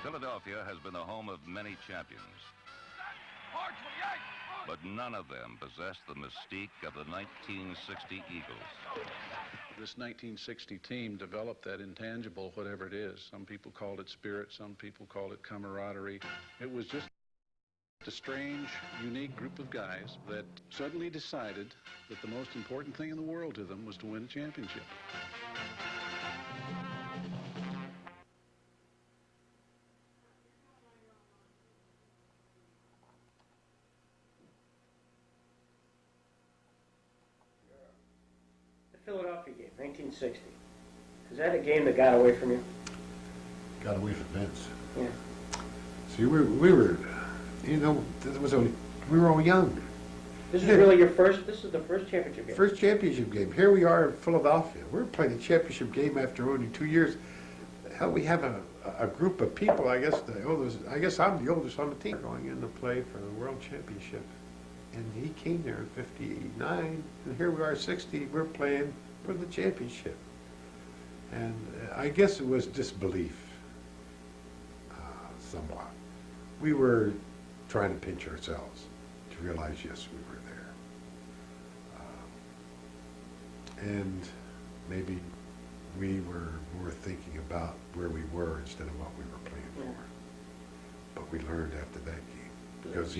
Philadelphia has been the home of many champions, but none of them possessed the mystique of the 1960 Eagles. This 1960 team developed that intangible, whatever it is. Some people called it spirit, some people called it camaraderie. It was just a strange, unique group of guys that suddenly decided that the most important thing in the world to them was to win a championship. Philadelphia game, 1960. Is that a game that got away from you? Got away from Vince. Yeah. See, we were, you know, we were all young. This is really your first, this is the first championship game? First championship game. Here we are in Philadelphia. We're playing a championship game after only 2 years. Hell, we have a group of people, I guess I'm the oldest on the team, going in to play for the World Championship. And he came there in 59, and here we are 60, we're playing for the championship. And I guess it was disbelief, somewhat. We were trying to pinch ourselves to realize, yes, we were there. And maybe we were more thinking about where we were instead of what we were playing for. But we learned after that game, because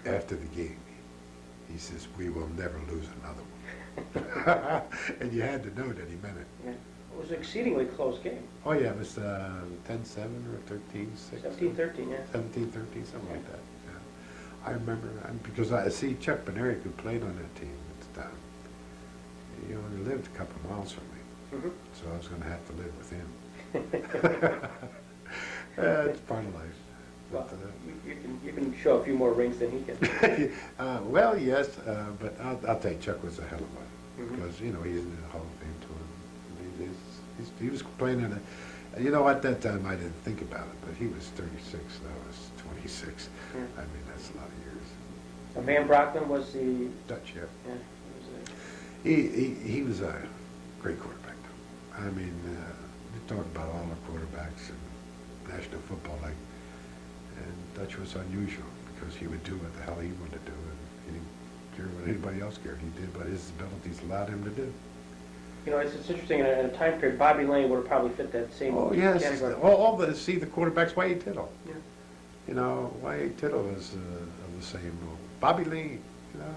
after the game, he says, we will never lose another one. And you had to know that he meant it. Yeah. It was an exceedingly close game. Oh, yeah, it was 10-7 or 13-6. 17-13, yeah. 17-13, something like that. Yeah. I remember, because I see Chuck Benerick, who played on that team at the time. He only lived a couple of miles from me, so I was going to have to live with him. It's part of life. Well, you can show a few more rings than he can. Well, yes, but I'll tell you, Chuck was a hell of a, because, you know, he's in the Hall of Fame too. He was playing in a, you know, at that time I didn't think about it, but he was 36, and I was 26. I mean, that's a lot of years. And Van Brockman was the... Dutch, yeah. Yeah, he was a great quarterback, though. I mean, you talk about all the quarterbacks in National Football League. And Dutch was unusual because he would do what the hell he wanted to do, and he didn't care what anybody else cared. He did what his abilities allowed him to do. You know, it's interesting, in a time period, Bobby Lane would have probably fit that same category. See, the quarterbacks, Wyatt Tittle. Yeah. You know, Wyatt Tittle is of the same role. Bobby Lane, you know,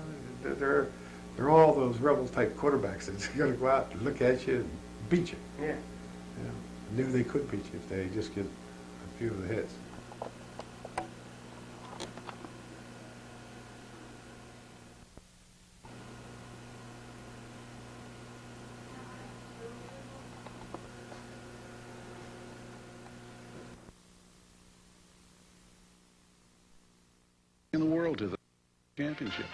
they're all those rebel-type quarterbacks that's going to go out and look at you and beat you. Yeah. You know, knew they could beat you if they just get a few of the hits. In the world to the championship.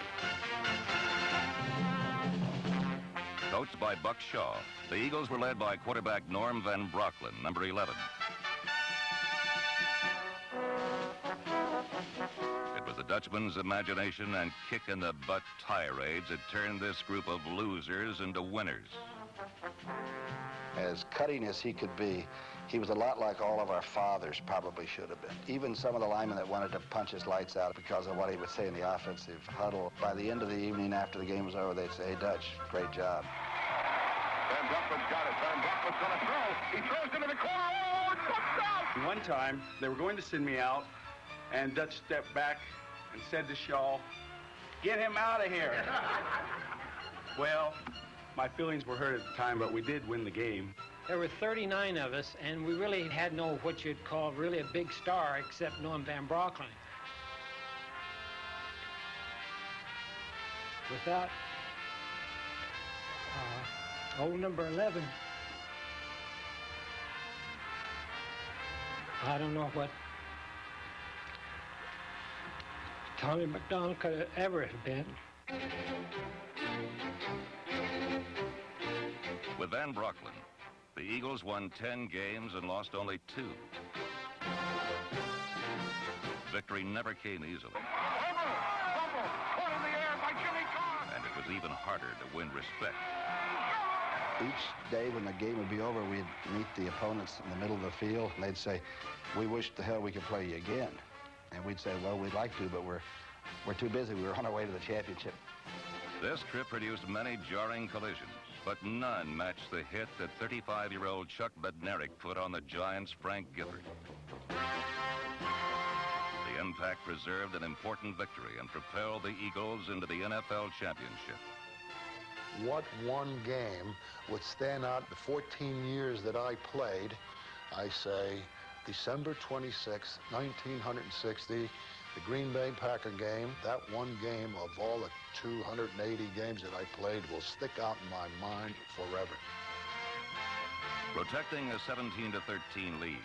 Coached by Buck Shaw, the Eagles were led by quarterback Norm Van Brocklin, number 11. It was the Dutchman's imagination and kick-in-the-butt tirades that turned this group of losers into winners. As cutting as he could be, he was a lot like all of our fathers probably should have been. Even some of the linemen that wanted to punch his lights out because of what he would say in the offensive huddle. By the end of the evening, after the game was over, they'd say, hey, Dutch, great job. Van Brocklin's got it. Van Brocklin's going to throw. He throws into the corner. Oh, it's touchdown! One time, they were going to send me out, and Dutch stepped back and said to Shaw, get him out of here. Well, my feelings were hurt at the time, but we did win the game. There were 39 of us, and we really had no what you'd call really a big star except Norm Van Brocklin. Without old number 11, I don't know what Tommy McDonald could have ever have been. With Van Brocklin, the Eagles won 10 games and lost only 2. Victory never came easily. And it was even harder to win respect. Each day when the game would be over, we'd meet the opponents in the middle of the field, and they'd say, "We wish the hell we could play you again." And we'd say, "Well, we'd like to, but we're too busy. We were on our way to the championship." This trip produced many jarring collisions, but none matched the hit that 35-year-old Chuck Bednarik put on the Giants' Frank Gifford. The impact preserved an important victory and propelled the Eagles into the NFL championship. What one game would stand out the 14 years that I played? I say December 26, 1960, the Green Bay Packer game. That one game of all the 280 games that I played will stick out in my mind forever. Protecting a 17-13 lead,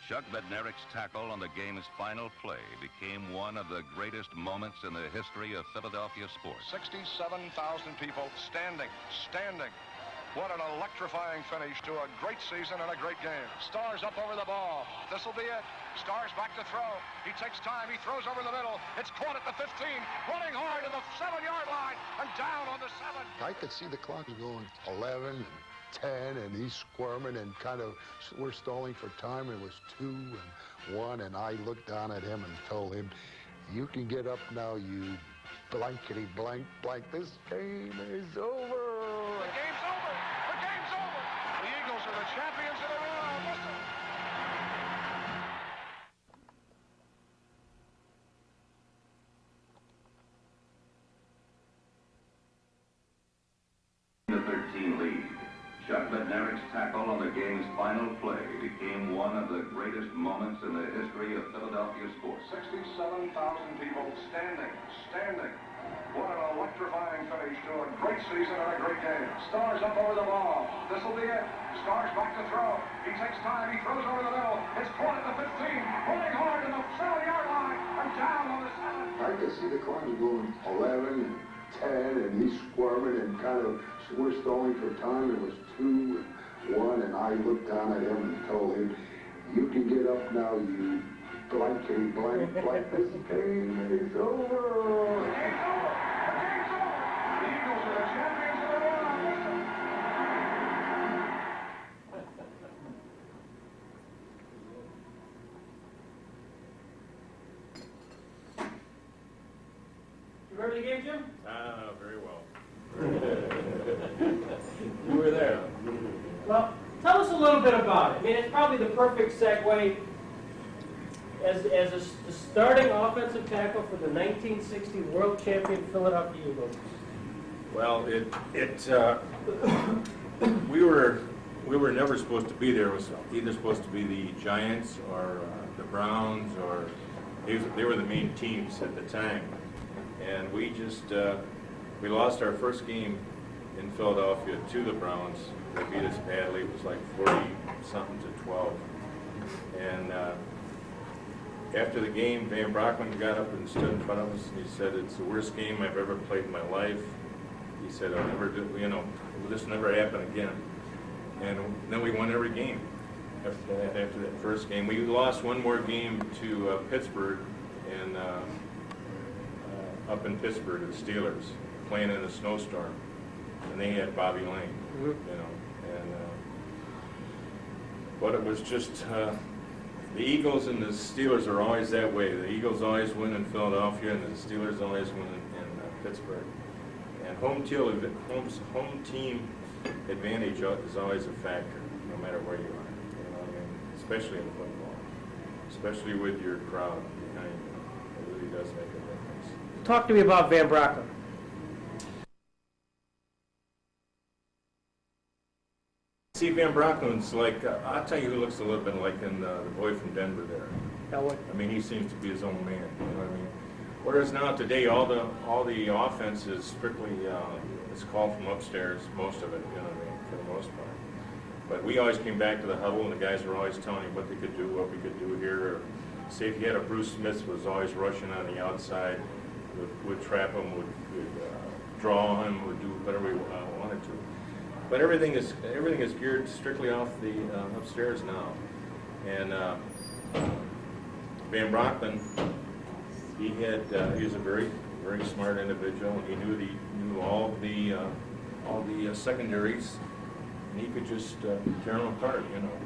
Chuck Bednarik's tackle on the game's final play became one of the greatest moments in the history of Philadelphia sports. 67,000 people standing. What an electrifying finish to a great season and a great game. Stars up over the ball. This will be it. Stars back to throw. He takes time. He throws over the middle. It's caught at the 15. Running hard to the 7-yard line and down on the 7. I could see the clock going 11 and 10, and he's squirming and kind of, we're stalling for time. It was 2 and 1, and I looked down at him and told him, "You can get up now, you blankety blank. This game is over." The game's over. The game's over. The Eagles are the champions of the world. Listen. The 13 lead. Chuck Bednarik's tackle on the game's final play became one of the greatest moments in the history of Philadelphia sports. 67,000 people standing. What an electrifying finish to a great season and a great game. Stars up over the ball. This will be it. Stars back to throw. He takes time. He throws over the middle. It's caught at the 15. Running hard to the 7-yard line and down on the 7. I could see the clock going 11 and 10, and he's squirming and kind of, we're stalling for time. It was 2 and 1, and I looked down at him and told him, "You can get up now, you blankety blank. This game is over." The game's over. The game's over. The Eagles are the champions of the world. Listen. You heard the game, Jim? Very well. You were there. Well, tell us a little bit about it. I mean, it's probably the perfect segue as the starting offensive tackle for the 1960 world champion Philadelphia Eagles. Well, we were never supposed to be there. It was either supposed to be the Giants or the Browns, or they were the main teams at the time. And we just we lost our first game in Philadelphia to the Browns. They beat us badly. It was like 40-something to 12. And after the game, Van Brockman got up and stood in front of us, and he said, "It's the worst game I've ever played in my life." He said, "I'll never do, this will never happen again." And then we won every game after that first game. We lost one more game to Pittsburgh, and up in Pittsburgh, the Steelers, playing in a snowstorm, and they had Bobby Lane, but it was just, the Eagles and the Steelers are always that way. The Eagles always win in Philadelphia, and the Steelers always win in Pittsburgh. And home team advantage is always a factor, no matter where you are, especially in football, especially with your crowd behind you. It really does make a difference. Talk to me about Van Brockman. See, Van Brockman's like, I'll tell you who looks a little bit like in the boy from Denver there. I mean, he seems to be his own man, you know what I mean? Whereas now today, all the offense is strictly, it's called from upstairs, most of it, you know what I mean, for the most part. But we always came back to the huddle, and the guys were always telling you what they could do, what we could do here. Or say if you had a Bruce Smith was always rushing on the outside, would trap him, would draw him, would do whatever we wanted to. But everything is geared strictly off the upstairs now. And Van Brockman, he was a very, very smart individual, and he knew all the secondaries, and he could just tear them apart, you know.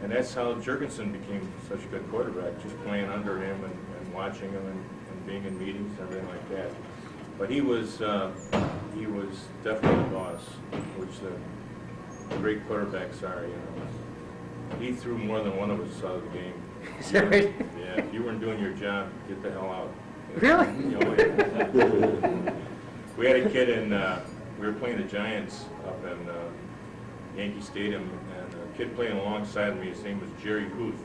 And that's how Jurgensen became such a good quarterback, just playing under him and watching him and being in meetings and everything like that. But he was definitely the boss, which the great quarterbacks are, you know. He threw more than one of us out of the game. Is that right? Yeah, if you weren't doing your job, get the hell out. Really? You know, we had a kid in, we were playing the Giants up in Yankee Stadium, and a kid playing alongside me, his name was Jerry Huth.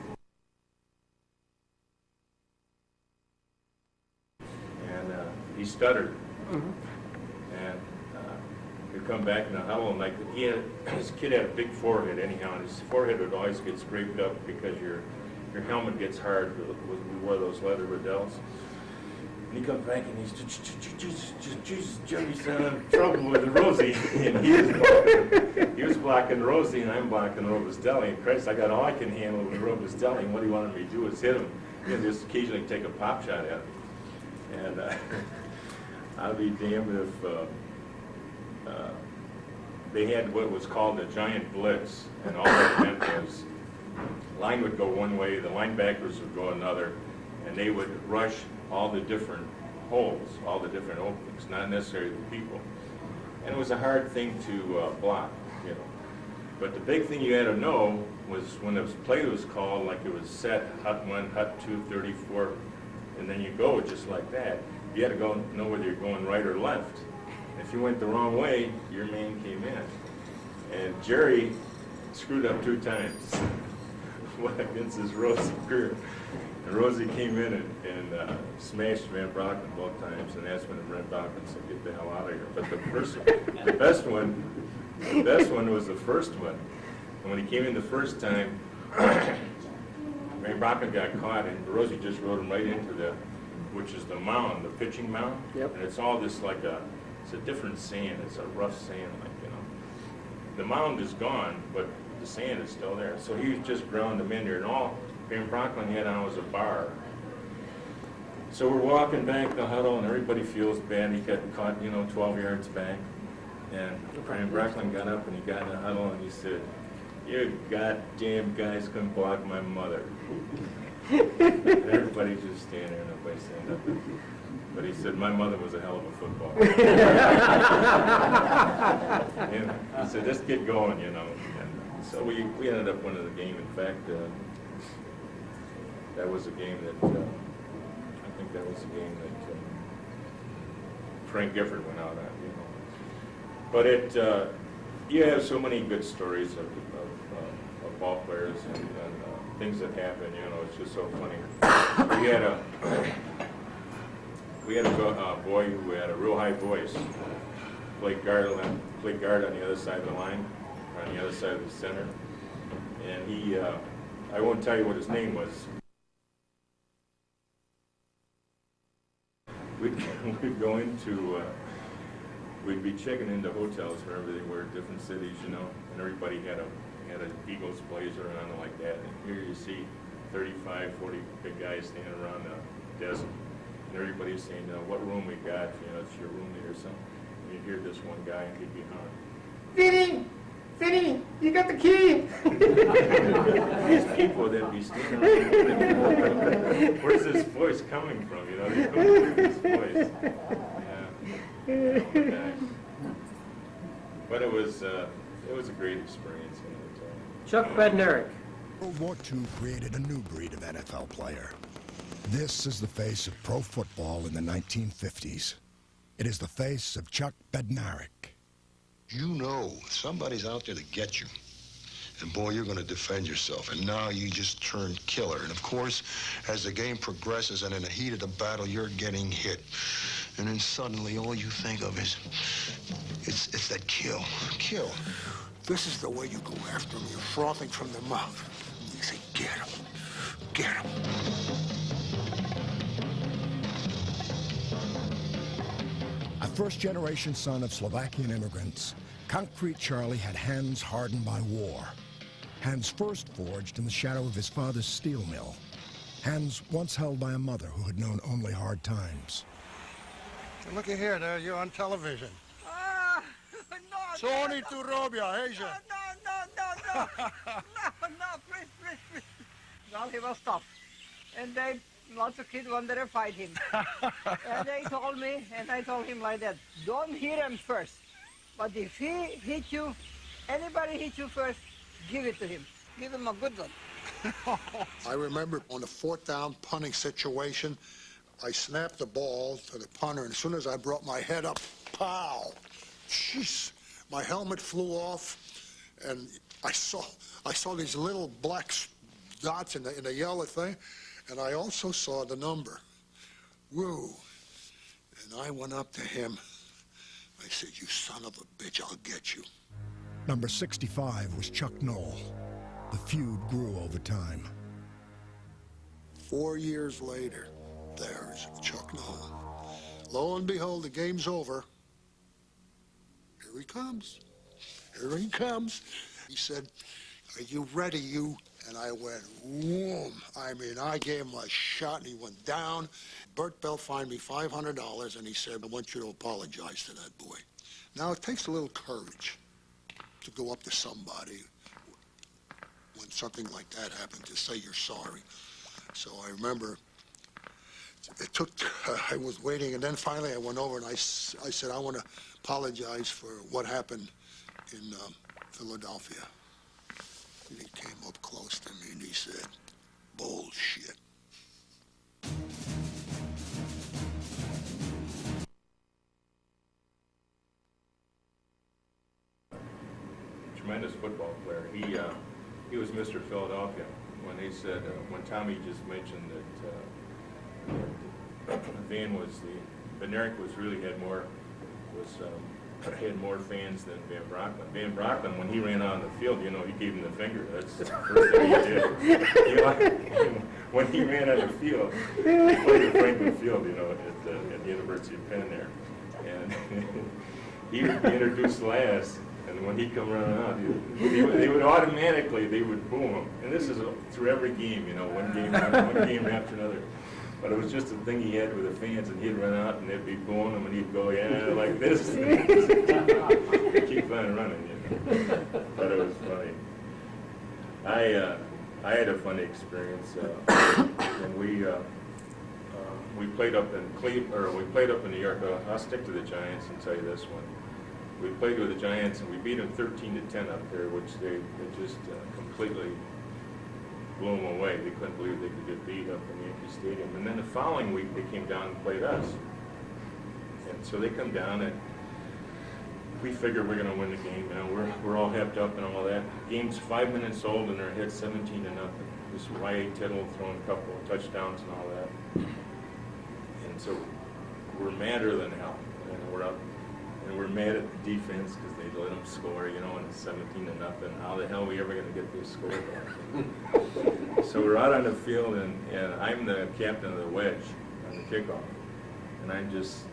And he stuttered. And he'd come back in the huddle, and like this kid had a big forehead anyhow, and his forehead would always get scraped up because your helmet gets hard. We wore those leather Riddell's. And he comes back and he's Jesus, Jerry's in trouble with Rosie. And he was blocking Rosie, and I'm blocking Robustelli. And Christ, I got all I can handle with Robustelli. And what he wanted me to do is hit him, and just occasionally take a pop shot at him. And I'll be damned if they had what was called a giant blitz, and all that meant was line would go one way, the linebackers would go another, and they would rush all the different holes, all the different openings, not necessarily the people. And it was a hard thing to block, you know. But the big thing you had to know was when the play was called, like it was set, hut 1, hut 2, 34, and then you go just like that. You had to know whether you're going right or left. If you went the wrong way, your man came in. And Jerry screwed up 2 times against his Rosie career. And Rosie came in and smashed Van Brocken both times, and that's when Van Brocken said, "Get the hell out of here." But the best one was the first one. And when he came in the first time, Van Brocken got caught, and Rosie just rode him right into which is the mound, the pitching mound. Yep. And it's all this it's a different sand. It's a rough sand, you know. The mound is gone, but the sand is still there. So he just ground them in there, and all Van Brocken had on was a bar. So we're walking back the huddle, and everybody feels bad. He got caught, 12 yards back. And Van Brocken got up, and he got in the huddle, and he said, "You goddamn guys couldn't block my mother." And everybody just standing there, nobody saying nothing. But he said, "My mother was a hell of a footballer." And he said, "Just get going, And so we ended up winning the game. In fact, that was a game that, I think that was a game that Frank Gifford went out on, But you have so many good stories of ball players and things that happen, it's just so funny. We had a boy who had a real high voice, played guard on the other side of the line, on the other side of the center. And he, I won't tell you what his name was. We'd go into, we'd be checking into hotels wherever they were, different cities, and everybody had an Eagles blazer on like that. And here you see 35, 40 big guys standing around the desk. And everybody's saying, "What room we got? It's your room there or something." And you hear this one guy, and he'd be hollering, Vinny, you got the key." These people that be standing around, where's this voice coming from? They couldn't believe this voice. Yeah. Oh my gosh. But it was a great experience. Chuck Bednarik. World War II created a new breed of NFL player. This is the face of pro football in the 1950s. It is the face of Chuck Bednarik. Somebody's out there to get you. And boy, you're going to defend yourself. And now you just turned killer. And of course, as the game progresses and in the heat of the battle, you're getting hit. And then suddenly all you think of is, it's that kill. Kill. This is the way you go after him. You're frothing from the mouth. You say, "Get him. Get him." A first-generation son of Slovakian immigrants, Concrete Charlie had hands hardened by war. Hands first forged in the shadow of his father's steel mill. Hands once held by a mother who had known only hard times. Looky here, there, you're on television. Co oni tu robia, hejže? please. Well, he was tough. And they, lots of kids wanted to fight him. And they told me, and I told him like that, don't hit him first. But if he hit you, anybody hit you first, give it to him. Give him a good one. I remember on the 4th down punting situation, I snapped the ball to the punter, and as soon as I brought my head up, pow! Jeez, my helmet flew off, and I saw these little black dots in the yellow thing, and I also saw the number. Woo! And I went up to him. I said, "You son of a bitch, I'll get you." Number 65 was Chuck Knoll. The feud grew over time. 4 years later, there's Chuck Knoll. Lo and behold, the game's over. Here he comes. Here he comes. He said, "Are you ready, you?" And I went, whoom. I mean, I gave him a shot, and he went down. Bert Bell fined me $500, and he said, "I want you to apologize to that boy." Now, it takes a little courage to go up to somebody when something like that happened, to say you're sorry. So I remember it took, I was waiting, and then finally I went over and I said, "I want to apologize for what happened in Philadelphia." And he came up close to me and he said, "Bullshit." Tremendous football player. He was Mr. Philadelphia. When they said, when Tommy just mentioned that Van was Bednarik was really had more fans than Van Brockman. Van Brockman, when he ran out on the field, you know, he gave him the finger. That's the first thing he did. You know, when he ran on the field, he played at Franklin Field, you know, at the University of Penn there, and he would be introduced last. And when he come running out, they would automatically, they would boo him. And this is through every game, you know, one game after another. But it was just a thing he had with the fans, and he'd run out and they'd be booing him, and he'd go, "Yeah, like this." Keep on running, you know. But it was funny. I had a funny experience when we played up in Cleveland, or we played up in New York. I'll stick to the Giants and tell you this one. We played with the Giants, and we beat them 13-10 up there, which they just completely blew them away. They couldn't believe they could get beat up in Yankee Stadium. And then the following week, they came down and played us. And so they come down, and we figured we're going to win the game. You know, we're all hepped up and all that. Game's 5 minutes old, and they're ahead 17-0. This Y.A. Tittle throwing a couple of touchdowns and all that. And so we're madder than hell. And we're up. And we're mad at the defense because they let them score, you know, and it's 17-0. How the hell are we ever going to get this score back? So we're out on the field, and I'm the captain of the wedge on the kickoff. And I'm just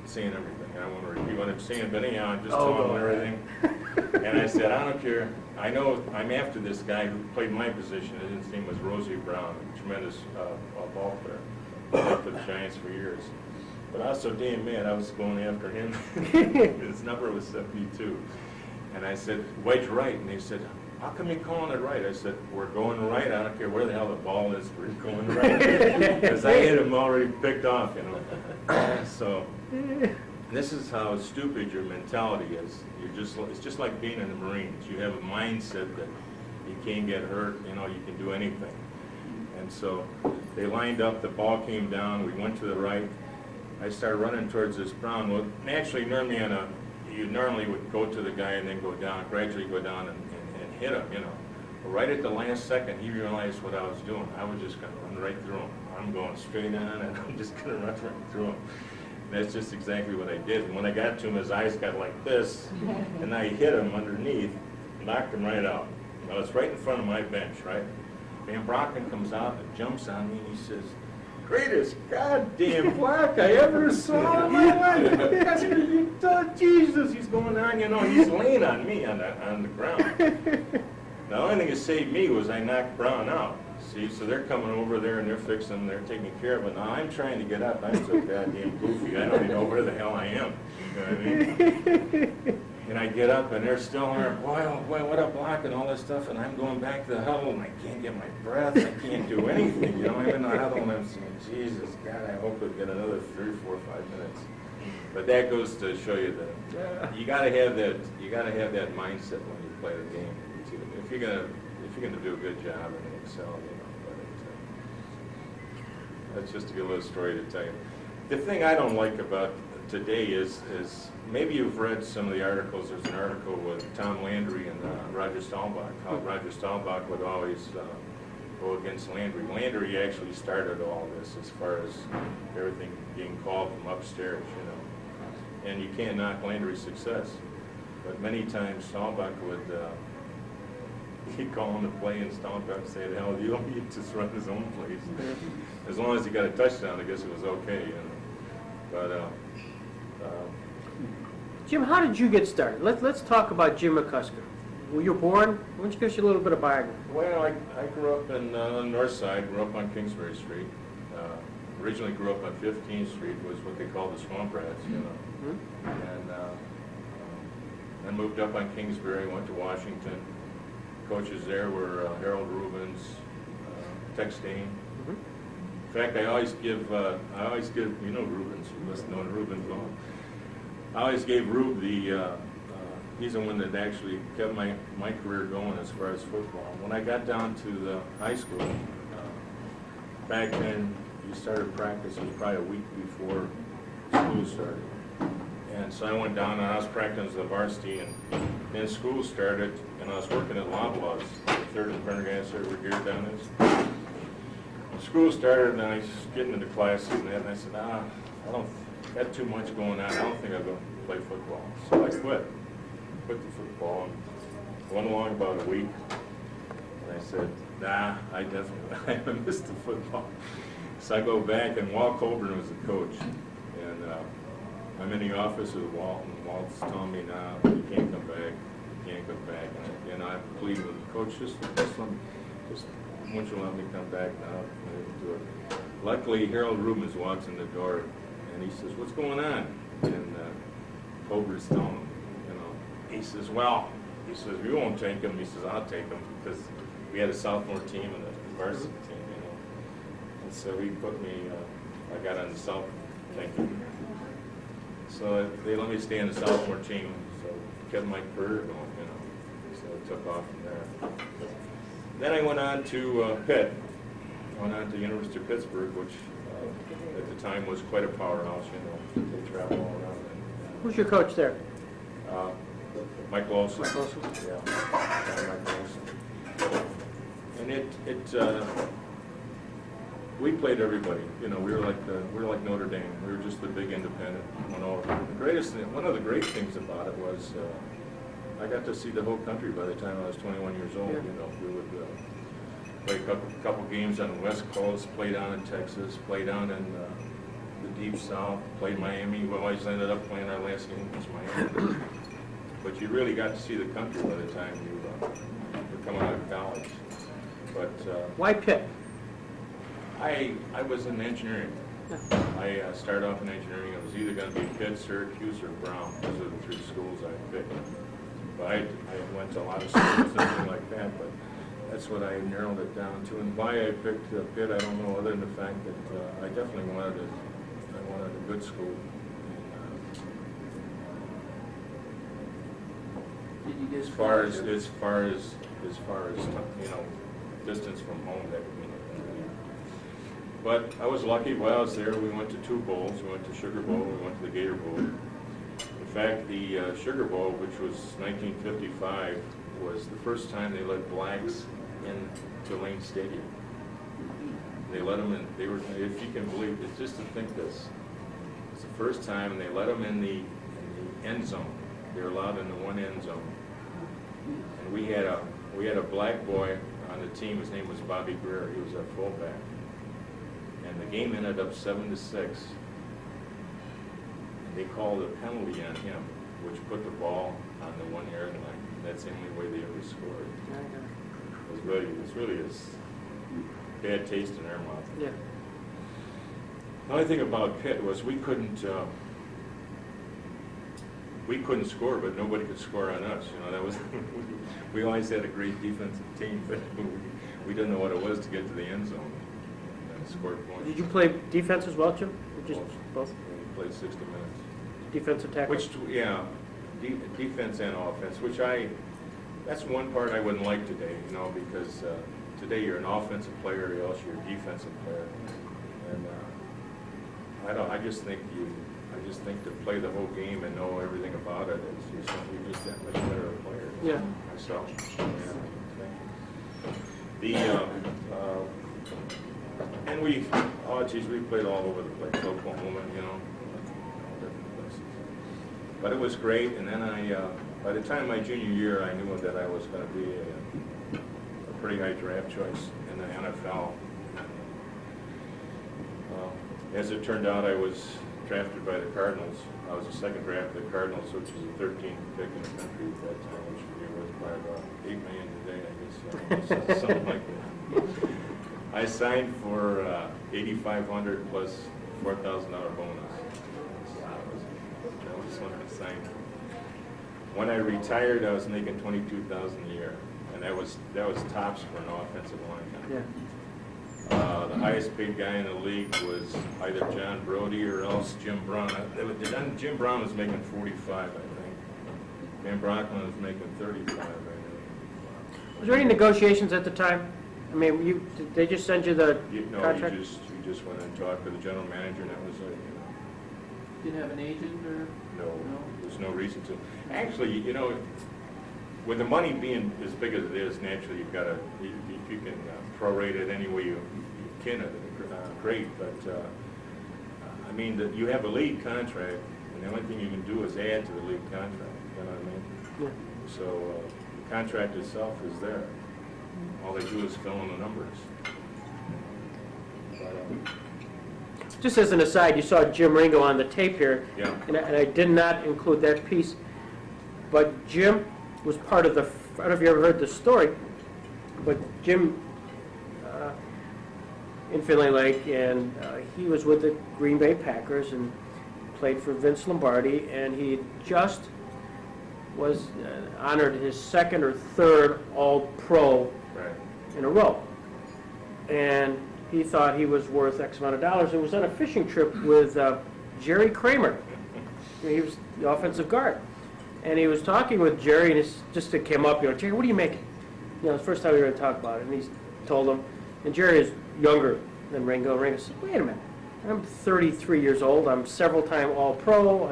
saying everything. I don't want to repeat what I'm saying, but anyhow, I'm just telling them everything. And I said, "I don't care. I know I'm after this guy who played my position. His name was Rosie Brown, a tremendous ball player. Played for the Giants for years. But I was so damn mad, I was going after him. His number was 72. And I said, "Wedge right." And they said, "How come you're calling it right?" I said, "We're going right. I don't care where the hell the ball is. We're going right." Because I had him already picked off, you know. So this is how stupid your mentality is. It's just like being in the Marines. You have a mindset that you can't get hurt. You know, you can do anything. And so they lined up. The ball came down. We went to the right. I started running towards this Brown. Well, naturally, you normally would go to the guy and then go down, gradually go down and hit him, you know. But right at the last second, he realized what I was doing. I was just going to run right through him. I'm going straight on, and I'm just going to run right through him. And that's just exactly what I did. And when I got to him, his eyes got like this, and I hit him underneath, knocked him right out. Now, it's right in front of my bench, right? Van Brockman comes out and jumps on me, and he says, "Greatest goddamn block I ever saw in my life." Jesus, he's going on, you know, he's laying on me on the ground. The only thing that saved me was I knocked Brown out. See, so they're coming over there and they're fixing, they're taking care of it. Now I'm trying to get up. I'm so goddamn goofy. I don't even know where the hell I am. You know what I mean? And I get up, and they're still there, boy, oh boy, what a block, and all this stuff, and I'm going back to the huddle, and I can't get my breath, I can't do anything, you know, I'm in the huddle, and I'm saying, Jesus, God, I hope we get another 3, 4, 5 minutes. But that goes to show you that you gotta have that mindset when you play the game. If you're gonna do a good job and excel, you know. But that's just a good little story to tell you. The thing I don't like about today is maybe you've read some of the articles. There's an article with Tom Landry and Roger Staubach, how Roger Staubach would always go against Landry. Landry actually started all this as far as everything being called from upstairs, you know. And you can't knock Landry's success. But many times Staubach would, he'd call him to play, and Staubach would say, the hell, you don't need to just run his own plays. As long as he got a touchdown, I guess it was okay, you know. But, Jim, how did you get started? Let's talk about Jim McCusker. Were you born? Why don't you give us a little bit of biography? Well, I grew up in the north side, grew up on Kingsbury Street. Originally grew up on 15th Street, was what they called the Swamp Rats, you know. And then moved up on Kingsbury, went to Washington. Coaches there were Harold Rubens, Tex Stain. In fact, I always give, you know Rubens, you must know Rubens well. I always gave Rube he's the one that actually kept my career going as far as football. When I got down to the high school, back then you started practice, it was probably a week before school started. And so I went down and I was practicing as the varsity, and then school started, and I was working at Loblaws, the 3rd and Pendergast over here down this. School started, and I was getting into classes and that, and I said, I got too much going on, I don't think I'll go play football. So I quit the football, and went along about a week, and I said, I definitely missed the football. So I go back, and Walt Colburn was the coach, and I'm in the office with Walt, and Walt's telling me, you can't come back, and I pleaded with the coach, just won't you let me come back now? I didn't do it. Luckily, Harold Rubens walks in the door, and he says, what's going on? And Colburn's telling him, you know, he says, we won't take him. He says, I'll take him, because we had a sophomore team and a varsity team, you know. And so he put me, I got on the sophomore team. So they let me stay on the sophomore team, so kept my career going, you know. So I took off from there. Then I went on to Pitt. I went on to the University of Pittsburgh, which at the time was quite a powerhouse, you know. They travel all around. Who's your coach there? Mike Lawson. Mike Lawson? Yeah, Mike Lawson. And we played everybody. You know, we were like Notre Dame. We were just the big independent. One of the great things about it was I got to see the whole country by the time I was 21 years old. You know, we would play a couple games on the West Coast, play down in Texas, play down in the Deep South, played Miami. We always ended up playing our last game against Miami. But you really got to see the country by the time you were coming out of college. But why Pitt? I was in engineering. I started off in engineering. It was either going to be Pitt, Syracuse, or Brown. Those are the 3 schools I picked. But I went to a lot of schools, something like that. But that's what I narrowed it down to. And why I picked Pitt, I don't know, other than the fact that I definitely wanted a good school. As far as you know, distance from home, that would mean it. But I was lucky. While I was there, we went to 2 bowls. We went to Sugar Bowl. We went to the Gator Bowl. In fact, the Sugar Bowl, which was 1955, was the first time they let blacks into Lane Stadium. They let them in. They were, if you can believe it, just to think this. It's the first time, and they let them in the end zone. They were allowed in the one end zone. And we had a black boy on the team. His name was Bobby Greer. He was our fullback. And the game ended up 7-6. And they called a penalty on him, which put the ball on the 1-yard line. That's the only way they ever scored. It was really a bad taste in our mouth. Yeah. The only thing about Pitt was we couldn't we couldn't score, but nobody could score on us. You know, that was we always had a great defensive team, but we didn't know what it was to get to the end zone and score points. Did you play defense as well, Jim? Or just both? We played 60 minutes. Defensive tackle? Which, yeah, defense and offense, which that's one part I wouldn't like today, you know, because today you're an offensive player, or else you're a defensive player. And I just think to play the whole game and know everything about it, you're just that much better a player. Yeah. Myself. And we played all over the place, Oklahoma, you know, all different places. But it was great, and then by the time my junior year, I knew that I was going to be a pretty high draft choice in the NFL. As it turned out, I was drafted by the Cardinals. I was the second draft of the Cardinals, which was the 13th pick in the country at that time, which would be worth probably about $8 million today, I guess, something like that. I signed for $8,500 plus $4,000 bonus. That was when I signed. When I retired, I was making $22,000 a year, and that was tops for an offensive lineman. Yeah. The highest paid guy in the league was either John Brody or else Jim Brown. Jim Brown was making 45, I think. Dan Brockman was making 35, I think. Was there any negotiations at the time? I mean, did they just send you the contract? You just went and talked to the general manager, and that was it. You know. Didn't have an agent or? No, there's no reason to. Actually, you know, with the money being as big as it is, naturally you've got to, if you can prorate it any way you can, great. But I mean, you have a league contract, and the only thing you can do is add to the league contract. You know what I mean? Yeah. So the contract itself is there. All they do is fill in the numbers. But, just as an aside, you saw Jim Ringo on the tape here, yeah. and I did not include that piece, but Jim was part of the, I don't know if you ever heard this story, but Jim in Finley Lake, and he was with the Green Bay Packers and played for Vince Lombardi, and he just was honored his second or third All-Pro in a row. And he thought he was worth X amount of dollars and was on a fishing trip with Jerry Kramer. He was the offensive guard. And he was talking with Jerry, and it's just it came up, you know, Jerry, what are you making? You know, it's the first time we were going to talk about it. And he told him, and Jerry is younger than Ringo. Ringo said, wait a minute, I'm 33 years old. I'm several-time All-Pro.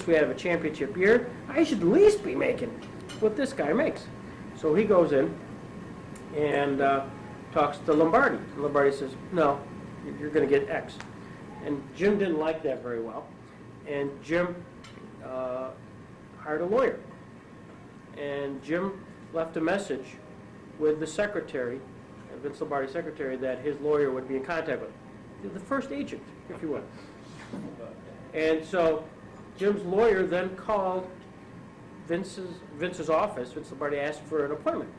We had a championship year. I should at least be making what this guy makes. So he goes in and talks to Lombardi. And Lombardi says, no, you're going to get X. And Jim didn't like that very well. And Jim hired a lawyer. And Jim left a message with the secretary, Vince Lombardi's secretary, that his lawyer would be in contact with him. The first agent, if you will. And so Jim's lawyer then called Vince's office. Vince Lombardi asked for an appointment.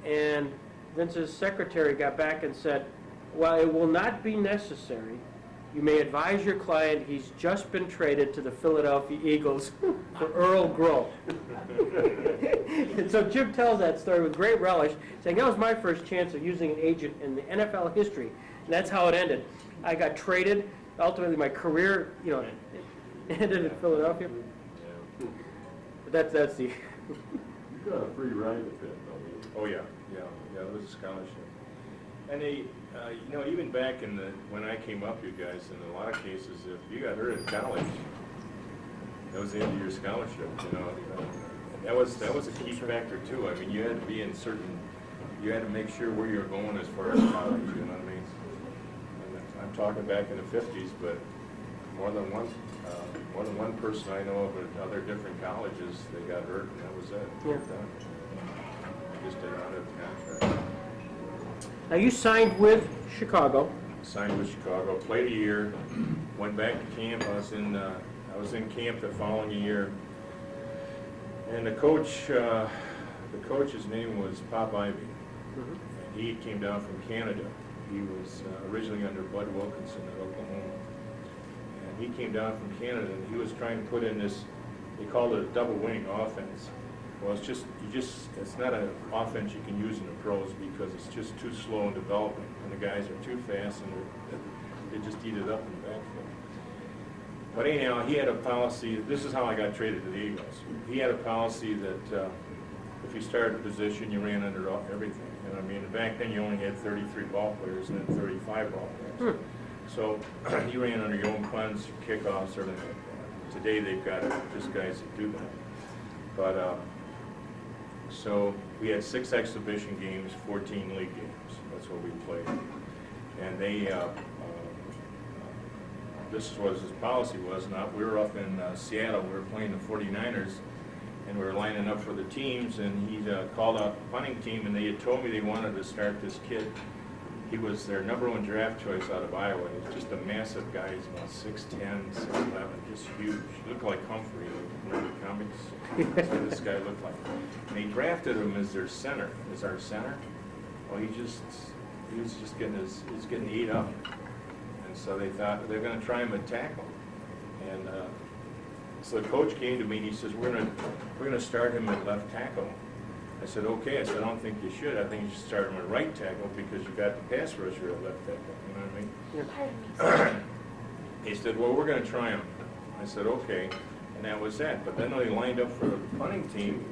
And Vince's secretary got back and said, well, it will not be necessary. You may advise your client he's just been traded to the Philadelphia Eagles for Earl Grove. And so Jim tells that story with great relish, saying that was my first chance of using an agent in the NFL history. And that's how it ended. I got traded. Ultimately, my career, you know, ended in Philadelphia. But that's the... You got a free ride at Pitt, don't you? Oh, yeah. It was a scholarship. And they, you know, even back when I came up, you guys, in a lot of cases, if you got hurt in college, that was the end of your scholarship, you know. That was a key factor, too. I mean, you had to be you had to make sure where you're going as far as college, you know what I mean? And I'm talking back in the 50s, but more than one person I know of at other different colleges, they got hurt, and that was it. Yeah. Just did not have the contract. Now, you signed with Chicago. Signed with Chicago, played a year, went back to camp. I was in camp the following year, and the coach's name was Pop Ivy. Mm-hmm. And he came down from Canada. He was originally under Bud Wilkinson at Oklahoma, and he came down from Canada, and he was trying to put in this they called it a double wing offense. Well, it's not an offense you can use in the pros because it's just too slow in developing, and the guys are too fast, and they just eat it up in the backfield. But anyhow, he had a policy. This is how I got traded to the Eagles. He had a policy that if you started a position, you ran under everything. And I mean, back then you only had 33 ball players and then 35 ball players. So you ran under your own punts, kickoffs, everything like that. Today they've got just guys that do that. But so we had 6 exhibition games, 14 league games. That's what we played. And they, this was his policy was not. We were up in Seattle. We were playing the 49ers, and we were lining up for the teams. And he called out the punting team, and they had told me they wanted to start this kid. He was their #1 draft choice out of Iowa. He was just a massive guy. He's about 6'10", 6'11", just huge. He looked like Humphrey. Remember the comics? That's what this guy looked like. And he drafted him as their center, as our center. Well, he was just getting eat up. And so they thought they're going to try him at tackle. And so the coach came to me and he says, we're going to start him at left tackle. I said, okay. I said, I don't think you should. I think you should start him at right tackle because you've got the pass rusher at left tackle. You know what I mean? He said, well, we're going to try him. I said, okay. And that was that. But then they lined up for the punting team,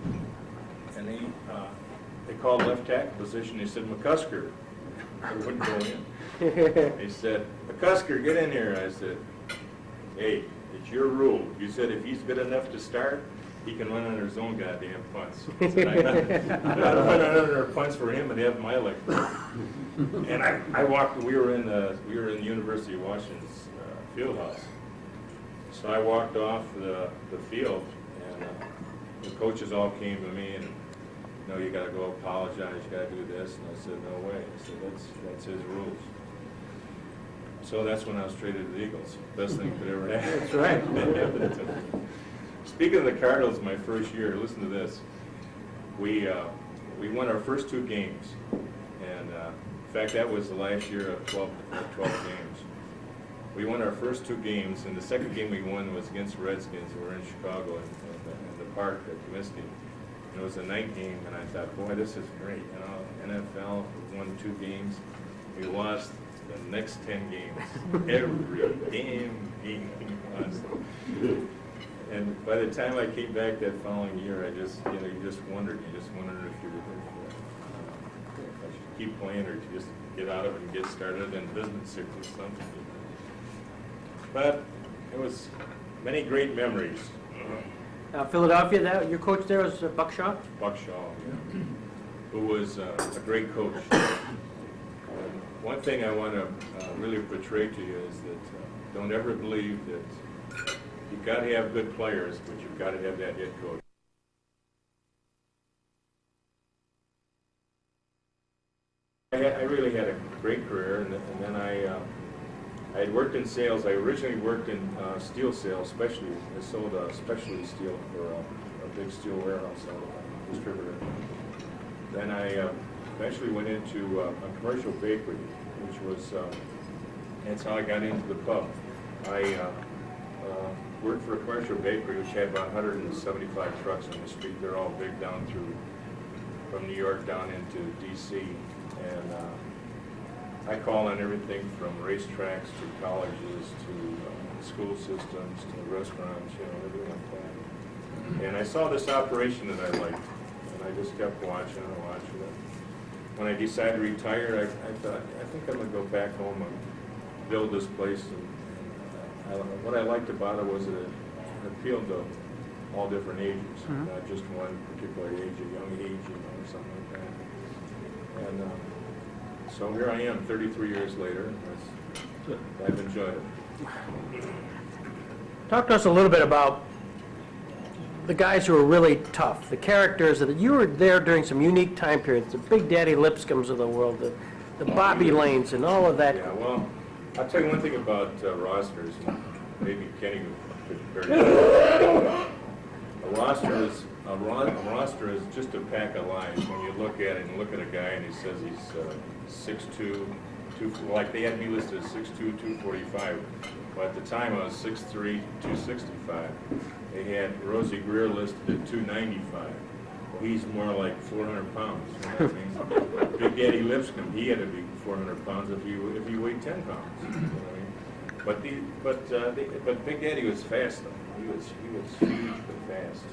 and they called left tackle position. They said, McCusker. I wouldn't go in. They said, McCusker, get in here. I said, hey, it's your rule. You said if he's good enough to start, he can run under his own goddamn punts. I said, I'm not running under punts for him and have my leg. And I walked. We were in the University of Washington's field house. So I walked off the field, and the coaches all came to me and, you got to go apologize. You got to do this. And I said, no way. I said, that's his rules. So that's when I was traded to the Eagles. Best thing could ever happen. That's right. That happened to me. Speaking of the Cardinals, my first year, listen to this. We won our first 2 games, and in fact, that was the last year of 12 games. We won our first 2 games, and the second game we won was against the Redskins. We were in Chicago in the park at Comiskey. It was a night game, and I thought, boy, this is great. NFL, we won 2 games. We lost the next 10 games. Every damn game we lost. And by the time I came back that following year, I just, you just wondered if you were if I should keep playing or to just get out of it and get started in business or something. But it was many great memories. Philadelphia, your coach there was Buck Shaw? Buck Shaw, yeah, who was a great coach. One thing I want to really portray to you is that don't ever believe that you've got to have good players, but you've got to have that head coach. I really had a great career, and then I had worked in sales. I originally worked in steel sales, especially. I sold specialty steel for a big steel warehouse distributor. Then I eventually went into a commercial bakery, which was, that's how I got into the pub. I worked for a commercial bakery which had about 175 trucks on the street. They're all big down through, from New York down into D.C. And I call on everything from racetracks to colleges to school systems to restaurants, everything like that. And I saw this operation that I liked, and I just kept watching and watching it. When I decided to retire, I thought, I think I'm going to go back home and build this place. And what I liked about it was that it appealed to all different ages, not just one particular age, a young age, or something like that. And so here I am, 33 years later. I've enjoyed it. Talk to us a little bit about the guys who are really tough, the characters that you were there during some unique time periods, the Big Daddy Lipscombs of the world, the Bobby Lanes, and all of that. Yeah, well, I'll tell you one thing about rosters. Maybe Kenny could very a roster is just a pack of lies. When you look at it and look at a guy and he says he's 6'2", like they had me listed as 6'2", 245. But at the time I was 6'3", 265. they had Rosie Greer listed at 295. Well, he's more like 400 pounds. You know what I mean? Big Daddy Lipscomb, he had to be 400 pounds if he weighed 10 pounds. You know what I mean? But Big Daddy was fast though. He was huge but fast.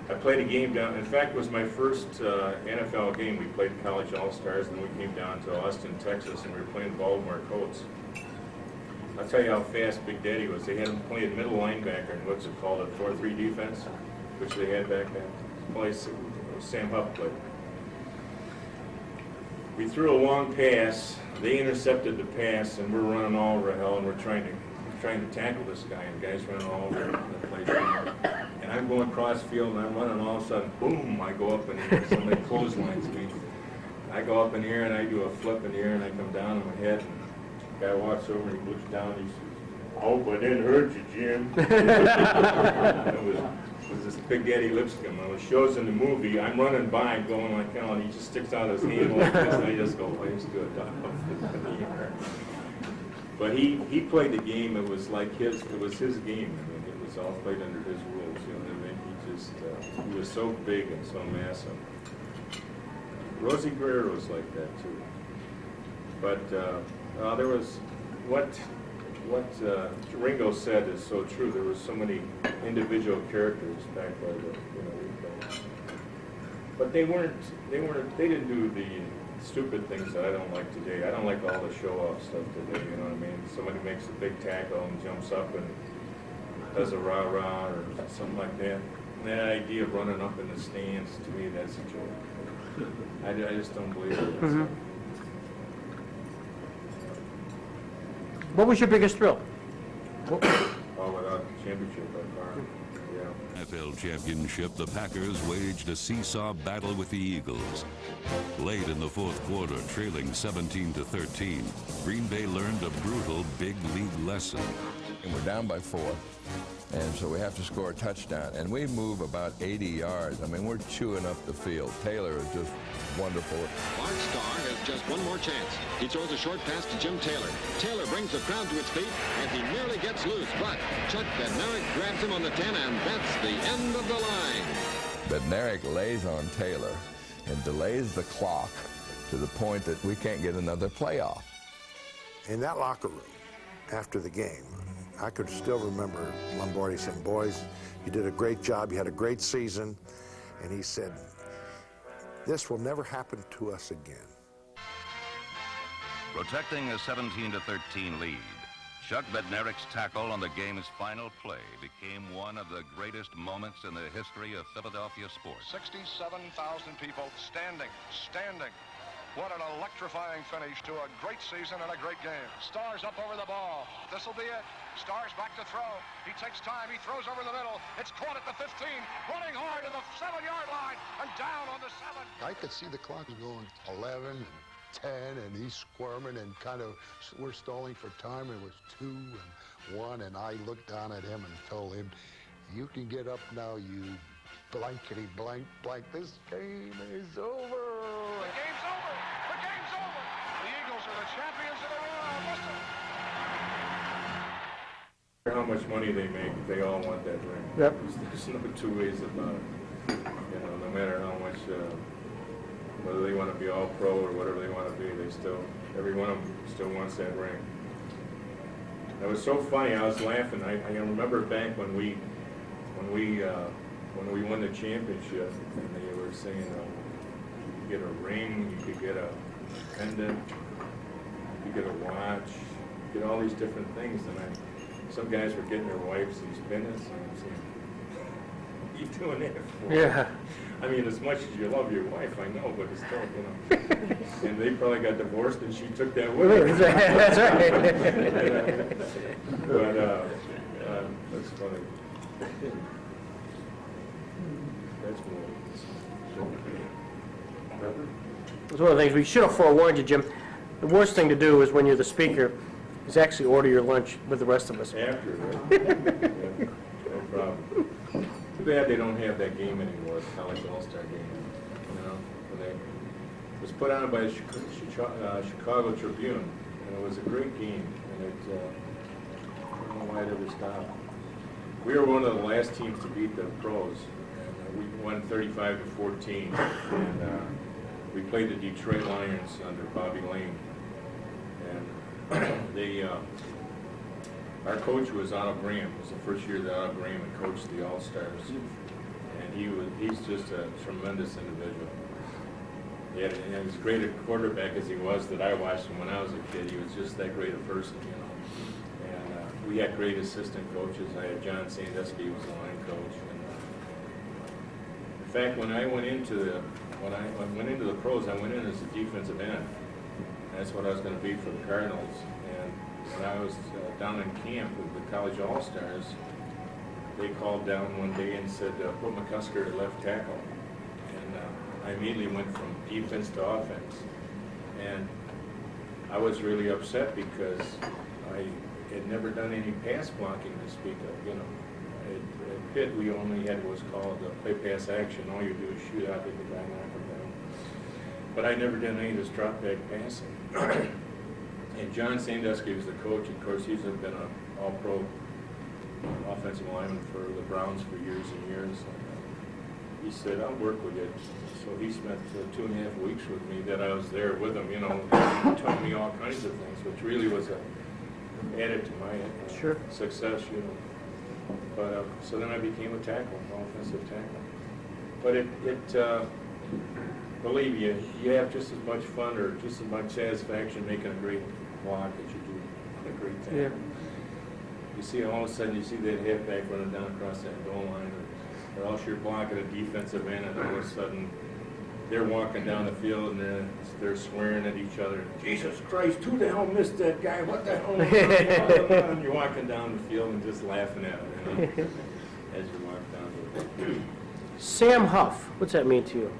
I played a game down. In fact, it was my first NFL game. We played College All-Stars, and then we came down to Austin, Texas, and we were playing Baltimore Colts. I'll tell you how fast Big Daddy was. They had him play at middle linebacker in what's it called, a 4-3 defense, which they had back then. Place Sam Hupp played. We threw a long pass. They intercepted the pass, and we're running all over hell, and we're trying to tackle this guy, and the guy's running all over the place. And I'm going cross field, and I'm running, all of a sudden, boom, I go up in the air. Somebody clotheslines me. I go up in the air, and I do a flip in the air, and I come down on my head. And the guy walks over, and he looks down, and he says, "I hope I didn't hurt you, Jim." It was this Big Daddy Lipscomb. When it shows in the movie, I'm running by, going like hell, and he just sticks out his hand like this, and I just go, "Thanks to a duck." But he played the game. It was like it was his game. I mean, it was all played under his rules. You know what I mean? He was so big and so massive. Rosie Greer was like that too. But there was what Ringo said is so true. There were so many individual characters back by the but they didn't do the stupid things that I don't like today. I don't like all the show-off stuff today, you know what I mean? Somebody makes a big tackle and jumps up and does a rah-rah or something like that. And that idea of running up in the stands, to me, that's a joke. I just don't believe it. Mm-hmm. What was your biggest thrill? Oh, without the championship by far. Yeah. NFL championship, the Packers waged a seesaw battle with the Eagles. Late in the fourth quarter, trailing 17-13, Green Bay learned a brutal big league lesson. And we're down by 4, and so we have to score a touchdown. And we move about 80 yards. I mean, we're chewing up the field. Taylor is just wonderful. Bart Starr has just one more chance. He throws a short pass to Jim Taylor. Taylor brings the crowd to its feet, and he nearly gets loose. But Chuck Bednarik grabs him on the 10, and that's the end of the line. Bednarik lays on Taylor and delays the clock to the point that we can't get another playoff. In that locker room, after the game, I could still remember Lombardi saying, "Boys, you did a great job. You had a great season." And he said, "This will never happen to us again." Protecting a 17-13 lead, Chuck Bednarik's tackle on the game's final play became one of the greatest moments in the history of Philadelphia sports. 67,000 people standing. What an electrifying finish to a great season and a great game. Starr's up over the ball. This will be it. Starr's back to throw. He takes time. He throws over the middle. It's caught at the 15. Running hard to the 7-yard line and down on the 7. I could see the clock going 11 and 10, and he's squirming and kind of, we're stalling for time. It was 2 and 1, and I looked down at him and told him, "You can get up now, you blankety blank. This game is over." The game's over. The game's over. The Eagles are the champions of the world. Listen. How much money they make, they all want that ring. Yep. There's no two ways about it. You know, no matter how much, whether they want to be all pro or whatever they want to be, every one of them still wants that ring. It was so funny. I was laughing. I remember back when we won the championship, and they were saying you could get a ring, you could get a pendant, you could get a watch, you get all these different things, and some guys were getting their wives these pendants, and I'm saying, "What are you doing that for?" Yeah. I mean, as much as you love your wife, I know, but it's still, you know. And they probably got divorced, and she took that with her. That's right. But that's funny. That's cool. It's one of the things we should have forewarned you, Jim. The worst thing to do is when you're the speaker is actually order your lunch with the rest of us. After, right? Yeah, no problem. Too bad they don't have that game anymore, the College All-Star game. You know, it was put on by the Chicago Tribune, and it was a great game. And I don't know why it ever stopped. We were one of the last teams to beat the pros. And, we won 35-14, and we played the Detroit Lions under Bobby Lane. And they, our coach was Otto Graham. It was the first year that Otto Graham had coached the All-Stars. And he's just a tremendous individual. And as great a quarterback as he was that I watched him when I was a kid, he was just that great a person, you know. And we had great assistant coaches. I had John Sandusky, who was the line coach. And, in fact, when I went into the pros, I went in as a defensive end. That's what I was going to be for the Cardinals. And when I was down in camp with the college All-Stars, they called down one day and said, put McCusker at left tackle. And I immediately went from defense to offense. And I was really upset because I had never done any pass blocking to speak of, you know. At Pitt, we only had what's called play-pass action. All you do is shoot out, hit the guy, knock him down. But I never did any of this drop-back passing. And John Sandusky was the coach. Of course, he's been an all-pro offensive lineman for the Browns for years and years. And he said, I'll work with you. So he spent 2.5 weeks with me that I was there with him, you know. He taught me all kinds of things, which really was added to my success, you know. But so then I became a tackle, offensive tackle. But believe you, you have just as much fun or just as much satisfaction making a great block as you do a great tackle. Yeah. You see, all of a sudden, you see that halfback running down across that goal line, or else you're blocking a defensive end, and all of a sudden, they're walking down the field and they're swearing at each other. Jesus Christ, who the hell missed that guy? What the hell? And you're walking down the field and just laughing at him, you know, as you walk down the field. Sam Huff, what's that mean to you?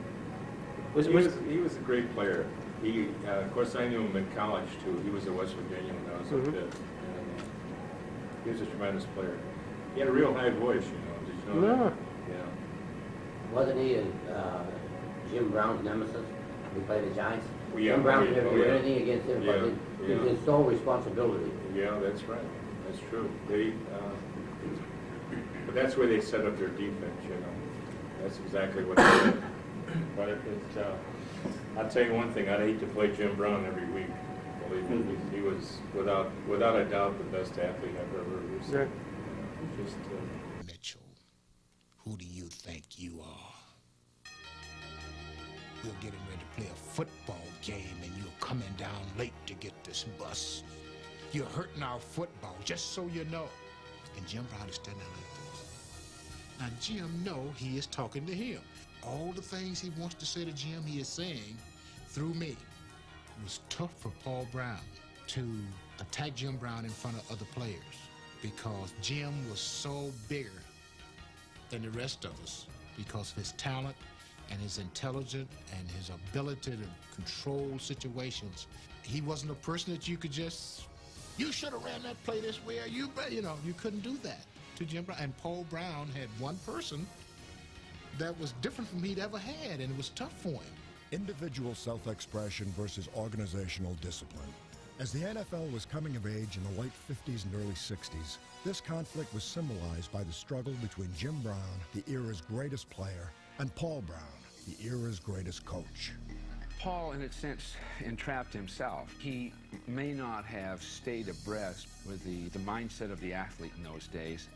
He was a great player. He, of course, I knew him in college too. He was at West Virginia when I was up there. He was a tremendous player. He had a real high voice, you know. Did you know that? Yeah. Wasn't he Jim Brown's nemesis? He played the Giants. Jim Brown never did anything against him, but it was his sole responsibility. Yeah, that's right. That's true. But that's where they set up their defense, you know. That's exactly what they did. But I'll tell you one thing, I'd hate to play Jim Brown every week. Believe me, he was without a doubt the best athlete I've ever seen. Yeah. Mitchell, who do you think you are? We're getting ready to play a football game and you're coming down late to get this bus. You're hurting our football, just so you know. And Jim Brown is standing like this. Now Jim know he is talking to him. All the things he wants to say to Jim, he is saying through me. It was tough for Paul Brown to attack Jim Brown in front of other players because Jim was so bigger than the rest of us because of his talent and his intelligence and his ability to control situations. He wasn't a person that you could just, you should have ran that play this way, or you know, you couldn't do that to Jim Brown. And Paul Brown had one person that was different from he'd ever had, and it was tough for him. Individual self-expression versus organizational discipline. As the NFL was coming of age in the late 50s and early 60s, this conflict was symbolized by the struggle between Jim Brown, the era's greatest player, and Paul Brown, the era's greatest coach. Paul, in a sense, entrapped himself. He may not have stayed abreast with the mindset of the athlete in those days,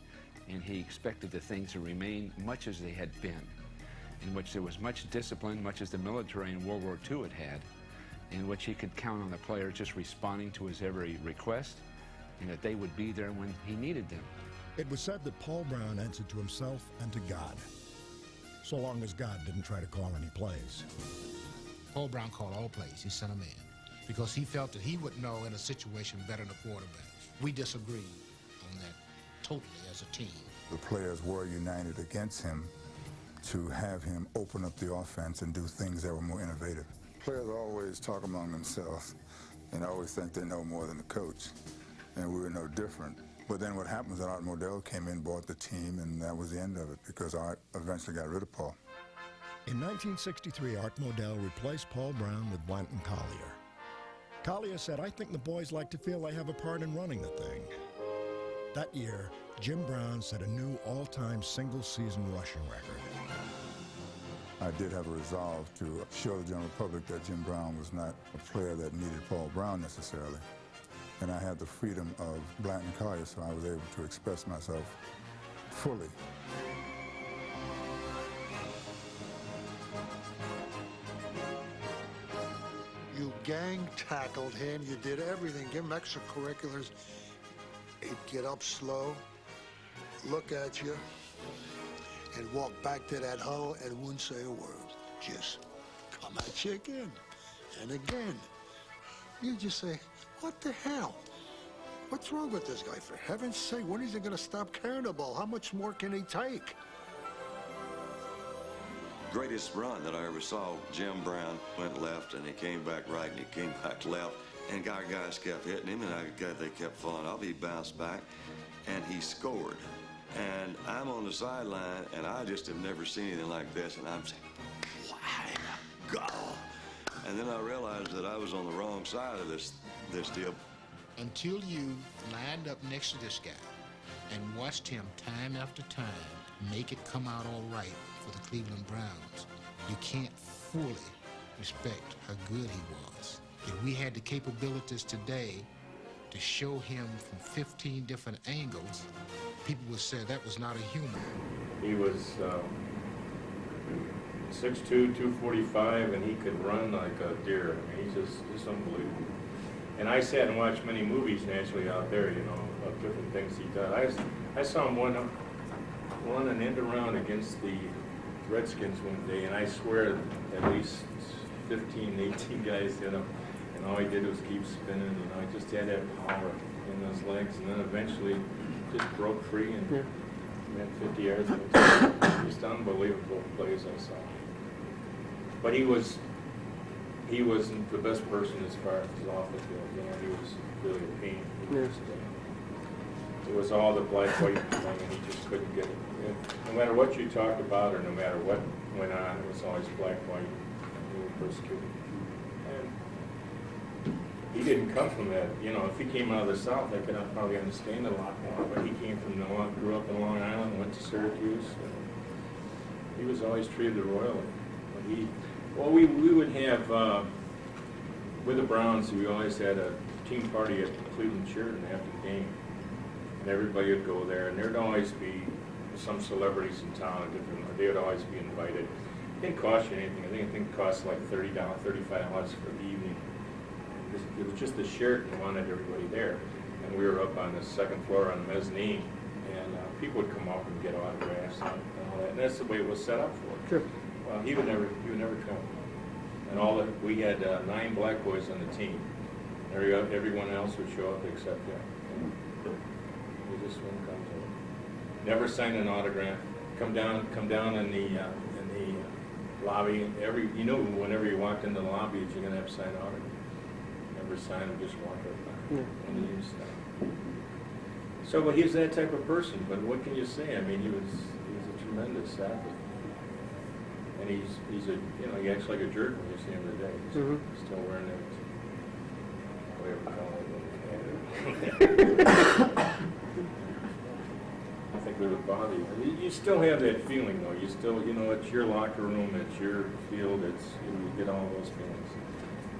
and he expected the things to remain much as they had been, in which there was much discipline, much as the military in World War II had, in which he could count on the players just responding to his every request, and that they would be there when he needed them. It was said that Paul Brown answered to himself and to God, so long as God didn't try to call any plays. Paul Brown called all plays. He sent them in because he felt that he would know in a situation better than the quarterback. We disagreed on that totally as a team. The players were united against him to have him open up the offense and do things that were more innovative. Players always talk among themselves and always think they know more than the coach, and we were no different. But then what happened was that Art Modell came in, bought the team, and that was the end of it because Art eventually got rid of Paul. In 1963, Art Modell replaced Paul Brown with Blanton Collier. Collier said, "I think the boys like to feel they have a part in running the thing." That year, Jim Brown set a new all-time single-season rushing record. I did have a resolve to show the general public that Jim Brown was not a player that needed Paul Brown necessarily. And I had the freedom of Blanton Collier, so I was able to express myself fully. You gang tackled him, you did everything, give him extracurriculars. He'd get up slow, look at you, and walk back to that huddle and wouldn't say a word. Just come at you again and again. You just say, what the hell? What's wrong with this guy? For heaven's sake, when is he going to stop carrying the ball? How much more can he take? Greatest run that I ever saw, Jim Brown went left and he came back right and he came back left, and our guys kept hitting him and they kept falling off. He bounced back and he scored. And I'm on the sideline and I just have never seen anything like this, and I'm saying, wow, go! And then I realized that I was on the wrong side of this deal. Until you lined up next to this guy and watched him time after time make it come out all right for the Cleveland Browns, you can't fully respect how good he was. If we had the capabilities today to show him from 15 different angles, people would say that was not a human. He was 6'2", 245, and he could run like a deer. I mean, he's just unbelievable. And I sat and watched many movies naturally out there, you know, of different things he did. I saw him run an end around against the Redskins one day, and I swear at least 15, 18 guys hit him, and all he did was keep spinning, you know. He just had that power in those legs, and then eventually just broke free and went 50 yards. Just unbelievable plays I saw. But he wasn't the best person as far as off the field. You know, he was really a pain. It was all the black-white thing, and he just couldn't get it. And no matter what you talked about or no matter what went on, it was always black-white. He was persecuted. And he didn't come from that. You know, if he came out of the South, I could probably understand it a lot more. But he came from grew up in Long Island, went to Syracuse. And he was always treated royally. But we would have, with the Browns, we always had a team party at Cleveland Sheridan after the game. And everybody would go there, and there'd always be some celebrities in town. They would always be invited. It didn't cost you anything. I think it cost like $30, $35 for the evening. It was just the Sheraton wanted everybody there. And we were up on the second floor on the mezzanine, and people would come up and get autographs and all that. And that's the way it was set up for. Sure. Well, he would never come. And we had 9 black boys on the team. Everyone else would show up except him. He just wouldn't come to him. Never signed an autograph. Come down in the lobby. Whenever you walked into the lobby, that you're gonna have to sign an autograph. Never sign him, just walk up. So, but he was that type of person. But what can you say? I mean, he was a tremendous athlete. And he acts like a jerk when you see him today. He's still wearing that, whatever color. I think it would bother you. You still have that feeling, though. You still, it's your locker room, it's your field, you get all those feelings.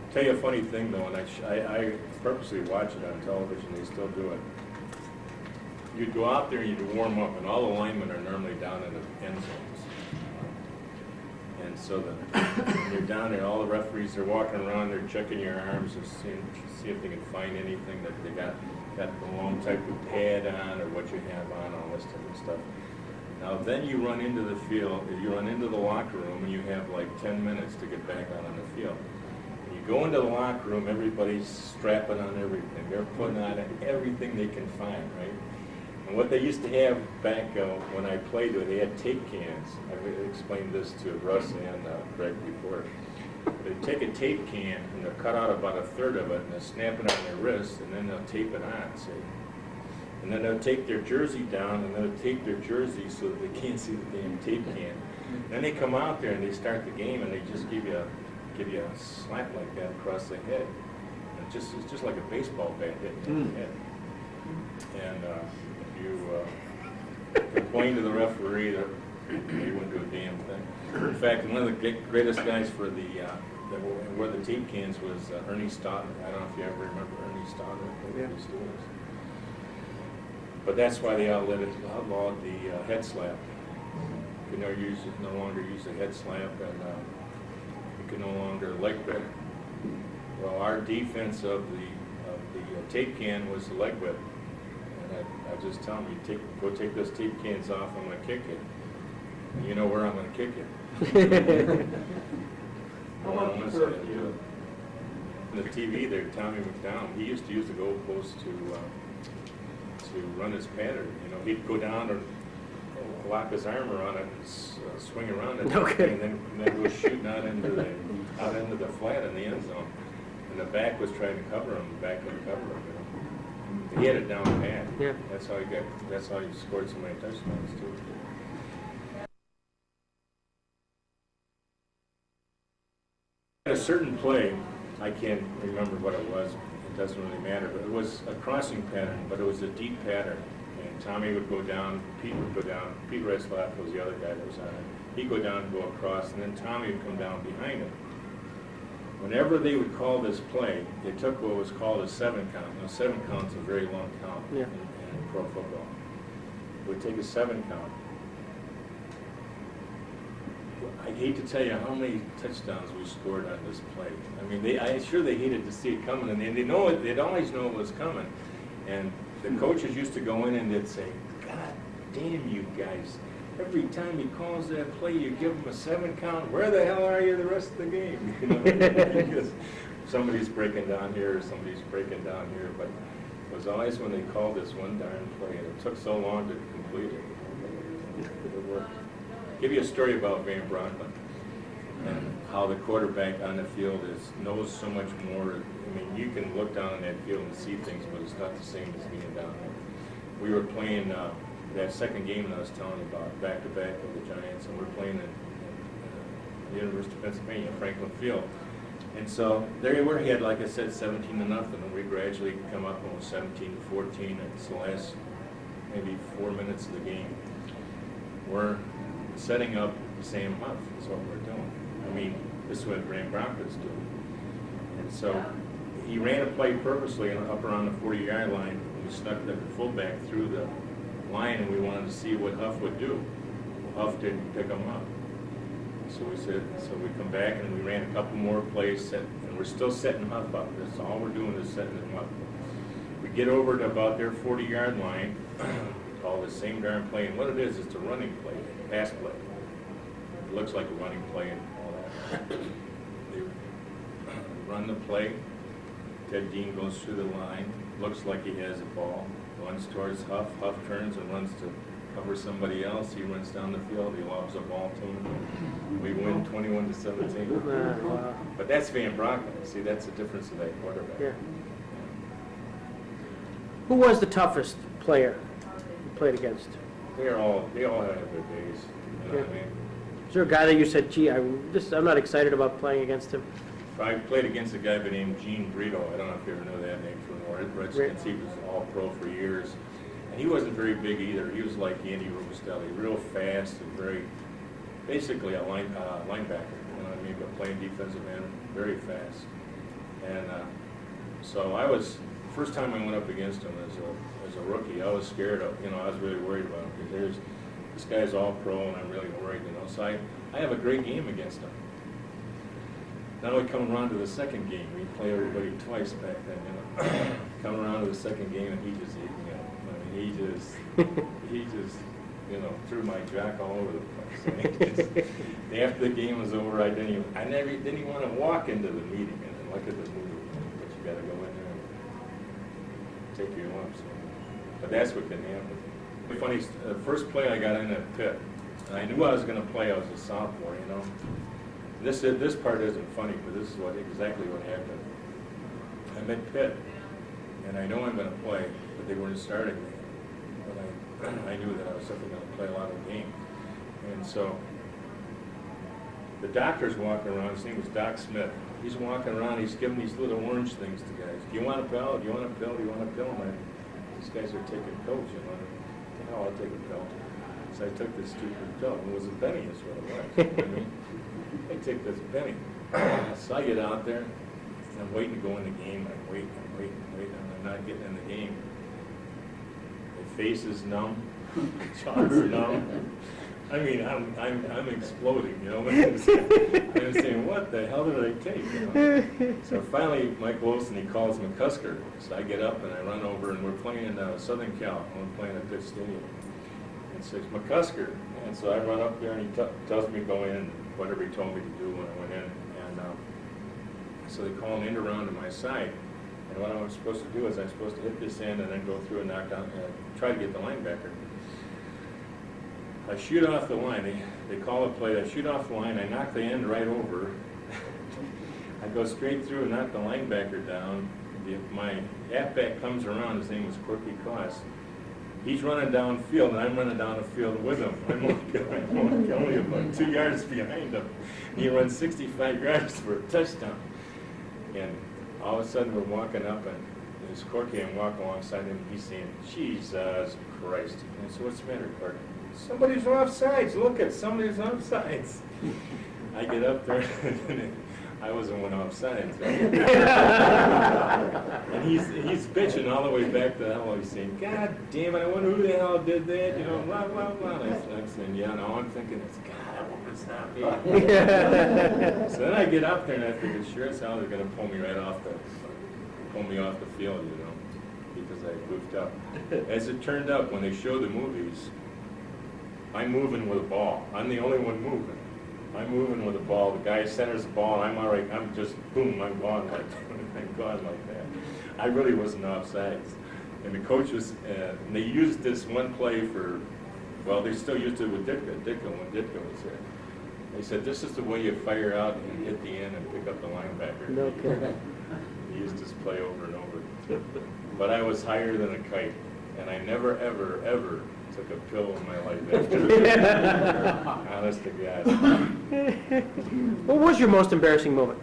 I'll tell you a funny thing, though, and I purposely watch it on television. They still do it. You'd go out there and you'd warm up, and all the linemen are normally down in the end zones. And so when you're down there, all the referees are walking around, they're checking your arms and see if they can find anything that they got the wrong type of pad on or what you have on, all this type of stuff. Now then you run into the field, you run into the locker room, and you have like 10 minutes to get back out on the field. When you go into the locker room, everybody's strapping on everything. They're putting on everything they can find, right? And what they used to have back when I played with, they had tape cans. I explained this to Russ and Greg before. They take a tape can and they'll cut out about a third of it and they'll snap it on their wrist and then they'll tape it on, see? And then they'll take their jersey down and they'll tape their jersey so that they can't see the damn tape can. Then they come out there and they start the game and they just give you a slap like that across the head. And it's just like a baseball bat hitting you in the head. And if you complain to the referee, they wouldn't do a damn thing. In fact, one of the greatest guys for the that wore the tape cans was Ernie Stoddard. I don't know if you ever remember Ernie Stoddard. Yeah. But that's why they outlawed the head slap. You could no longer use the head slap, and you could no longer leg whip. Well, our defense of the tape can was the leg whip. And I just tell them, go take those tape cans off, I'm going to kick it. You know where I'm going to kick it. How about the turf? The TV there, Tommy McDonald, he used to use the goalpost to run his pattern. You know, he'd go down and lock his arm around it and swing around it, okay. and then go shooting out into the flat in the end zone. And the back was trying to cover him. The back couldn't cover him. You know? He had it down pat. Yeah. That's how he scored so many touchdowns too. At a certain play, I can't remember what it was. It doesn't really matter. But it was a crossing pattern, but it was a deep pattern. And Tommy would go down, Pete would go down. Pete Retzlaff was the other guy that was on it. He'd go down and go across, and then Tommy would come down behind him. Whenever they would call this play, they took what was called a 7 count. Now, 7 count's a very long count in pro football. They would take a 7 count. I hate to tell you how many touchdowns we scored on this play. I mean, I'm sure they hated to see it coming, and they'd always know it was coming. And the coaches used to go in and they'd say, "God damn you guys. Every time he calls that play, you give him a 7 count. Where the hell are you the rest of the game?" You know, because somebody's breaking down here, or somebody's breaking down here. But it was always when they called this one darn play, and it took so long to complete it. It worked. Give you a story about Van Bronklin and how the quarterback on the field knows so much more. I mean, you can look down on that field and see things, but it's not the same as being down there. We were playing that second game that I was telling you about, back-to-back with the Giants, and we're playing in the University of Pennsylvania, Franklin Field. And so there we were. He had, like I said, 17-0, and we gradually come up almost 17-14. And it's the last maybe 4 minutes of the game. We're setting up Sam Huff is what we're doing. I mean, this is what Van Bronklin is doing. And so he ran a play purposely up around the 40-yard line. And we stuck the fullback through the line, and we wanted to see what Huff would do. Well, Huff didn't pick him up. So we come back and we ran a couple more plays, and we're still setting Huff up. That's all we're doing is setting him up. We get over to about their 40-yard line, call the same darn play, and what it is, it's a running play, pass play. It looks like a running play and all that. They run the play. Ted Dean goes through the line, looks like he has the ball, runs towards Huff. Huff turns and runs to cover somebody else. He runs down the field. He lobs a ball to him. We win 21-17. Wow. But that's Van Bronklin. See, that's the difference of that quarterback. Yeah. Who was the toughest player you played against? They all have their days. You know what I mean? Is there a guy that you said, "Gee, I'm not excited about playing against him"? I played against a guy by the name Gene Brito. I don't know if you ever know that name from the Redskins. He was all pro for years. And he wasn't very big either. He was like Andy Robustelli, real fast and basically a linebacker. You know what I mean? But playing defensive end, very fast. And so first time I went up against him as a rookie, I was scared of, I was really worried about him because this guy's all pro and I'm really worried, So I have a great game against him. Now we come around to the second game. We play everybody twice back then, Come around to the second game and he just ate me up. I mean, he just, threw my jack all over the place. After the game was over, I didn't even want to walk into the meeting and look at the movie. But you got to go in there and take your lumps. But that's what can happen. Funny, the first play I got in at Pitt, and I knew I was going to play. I was a sophomore, This part isn't funny, but this is exactly what happened. I'm at Pitt, and I know I'm going to play, but they weren't starting me. But I knew that I was simply going to play a lot of the game. And so the doctor's walking around. His name was Doc Smith. He's walking around. He's giving these little orange things to guys. Do you want a pill? Do you want a pill? Do you want a pill? And these guys are taking pills, you know. Hell, I'll take a pill. So I took this stupid pill. It was a penny, is what it was. I mean, I take this penny. So I get out there, and I'm waiting to go in the game. I'm waiting, and I'm not getting in the game. My face is numb, my jaw's numb. I mean, I'm exploding, you know. I'm saying, what the hell did I take? You know? So finally, Mike Wilson, he calls McCusker. So I get up and I run over, and we're playing in Southern Cal. We're playing at Pitt Stadium. And says McCusker, and so I run up there, and he tells me to go in, whatever he told me to do when I went in. And so they call an end around to my side. And what I'm supposed to do is I'm supposed to hit this end and then go through and knock down, try to get the linebacker. I shoot off the line. They call a play. I shoot off the line. I knock the end right over. I go straight through and knock the linebacker down. My halfback comes around. His name was Corky Koss. He's running downfield, and I'm running down the field with him. I'm only about 2 yards behind him. He runs 65 yards for a touchdown. And all of a sudden, we're walking up, and there's Corky, and walk alongside him. He's saying, Jesus Christ. And I said, what's the matter, Corky? Somebody's offsides. Look at somebody's offsides. I get up there, and I was the one offsides. And he's bitching all the way back to hell. He's saying, God damn it, I wonder who the hell did that, you know, blah, blah, blah. And I'm saying, yeah, no, I'm thinking, God, I hope it's not me. So then I get up there, and I figured, sure as hell, they're going to pull me off the field, you know, because I goofed up. As it turned out, when they show the movies, I'm moving with a ball. I'm the only one moving. I'm moving with the ball. The guy centers the ball, and I'm just, boom, I'm gone like that. I really wasn't offsides. And the coaches, and they used this one play for, well, they still used it with Ditka when Ditka was there. They said, this is the way you fire out and hit the end and pick up the linebacker. No kidding. They used this play over and over. But I was higher than a kite, and I never, ever, ever took a pill in my life after that. Honest to God. What was your most embarrassing moment?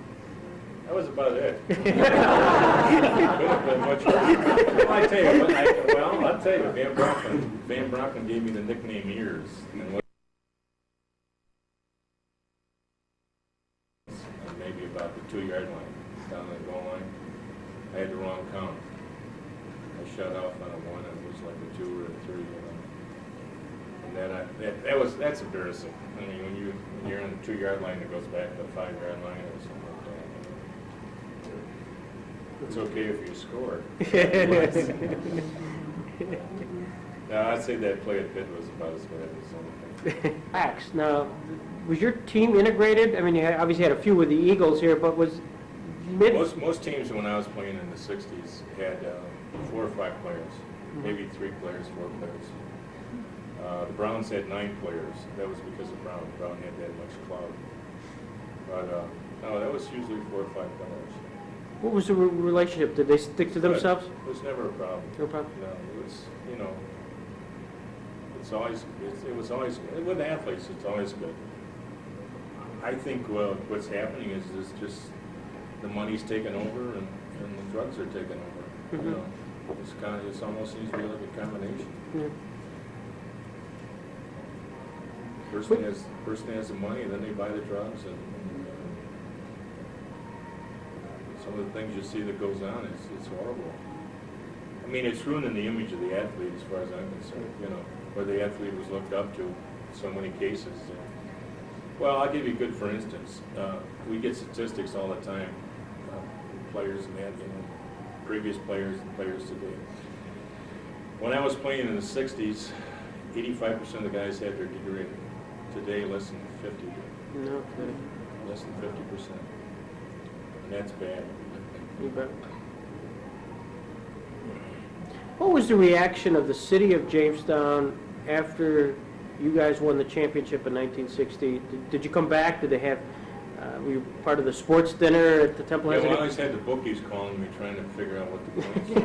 That was about it. Could have been much worse. Well, I'll tell you, Van Bronken gave me the nickname Ears. And maybe about the 2-yard line, down the goal line. I had the wrong count. I shut off on a 1, and it was like a 2 or a 3, you know. That's embarrassing. I mean, when you're on the 2-yard line that goes back to the 5-yard line or something like that. It's okay if you score. No, I'd say that play at Pitt was about as bad as anything. Max, now, was your team integrated? I mean, you obviously had a few with the Eagles here, but was most teams when I was playing in the 60s had 4 or 5 players, maybe 3 players, 4 players. The Browns had 9 players. That was because of Brown. Brown had that much clout. But no, that was usually 4 or 5 players. What was the relationship? Did they stick to themselves? It was never a problem. No problem? No, it was, you know, it was always, with athletes, it's always good. I think what's happening is just the money's taken over and the drugs are taken over. Mm-hmm. You know, it's almost seems to be like a combination. Yeah. Person has the money, and then they buy the drugs, and some of the things you see that goes on, it's horrible. I mean, it's ruining the image of the athlete as far as I'm concerned, you know, where the athlete was looked up to in so many cases. Well, I'll give you a good for instance. We get statistics all the time, players and that, you know, previous players and players today. When I was playing in the 60s, 85% of the guys had their degree. Today, less than 50 do. No kidding. Less than 50%. And that's bad. You bet. What was the reaction of the city of Jamestown after you guys won the championship in 1960? Did you come back? Did they have, were you part of the sports dinner at the Temple? Yeah, well, I always had the bookies calling me trying to figure out what the points were.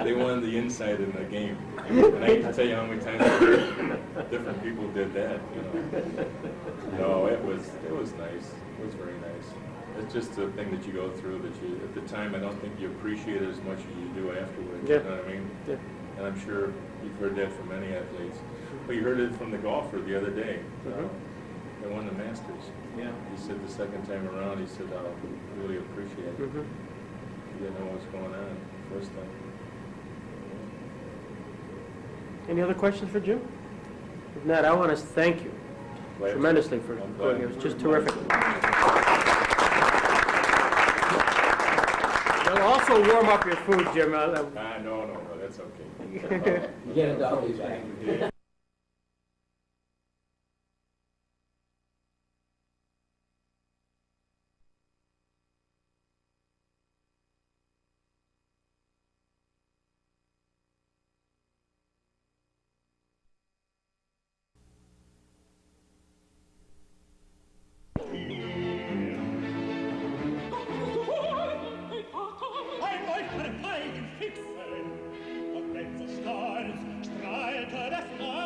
They wanted the inside in the game. And I can tell you how many times different people did that, you know. No, it was nice. It was very nice. It's just the thing that you go through that you, at the time, I don't think you appreciate it as much as you do afterwards. Yeah. You know what I mean? Yeah. And I'm sure you've heard that from many athletes. Well, you heard it from the golfer the other day. They won the Masters. Yeah. He said the second time around, he said, I really appreciate it. He didn't know what was going on the first time. Any other questions for Jim? If not, I want to thank you tremendously for doing it. It was just terrific. It'll also warm up your food, Jim. No, that's okay. Get it always back. Ein Fixen, und wenn so stolz strahlte der Fleisch,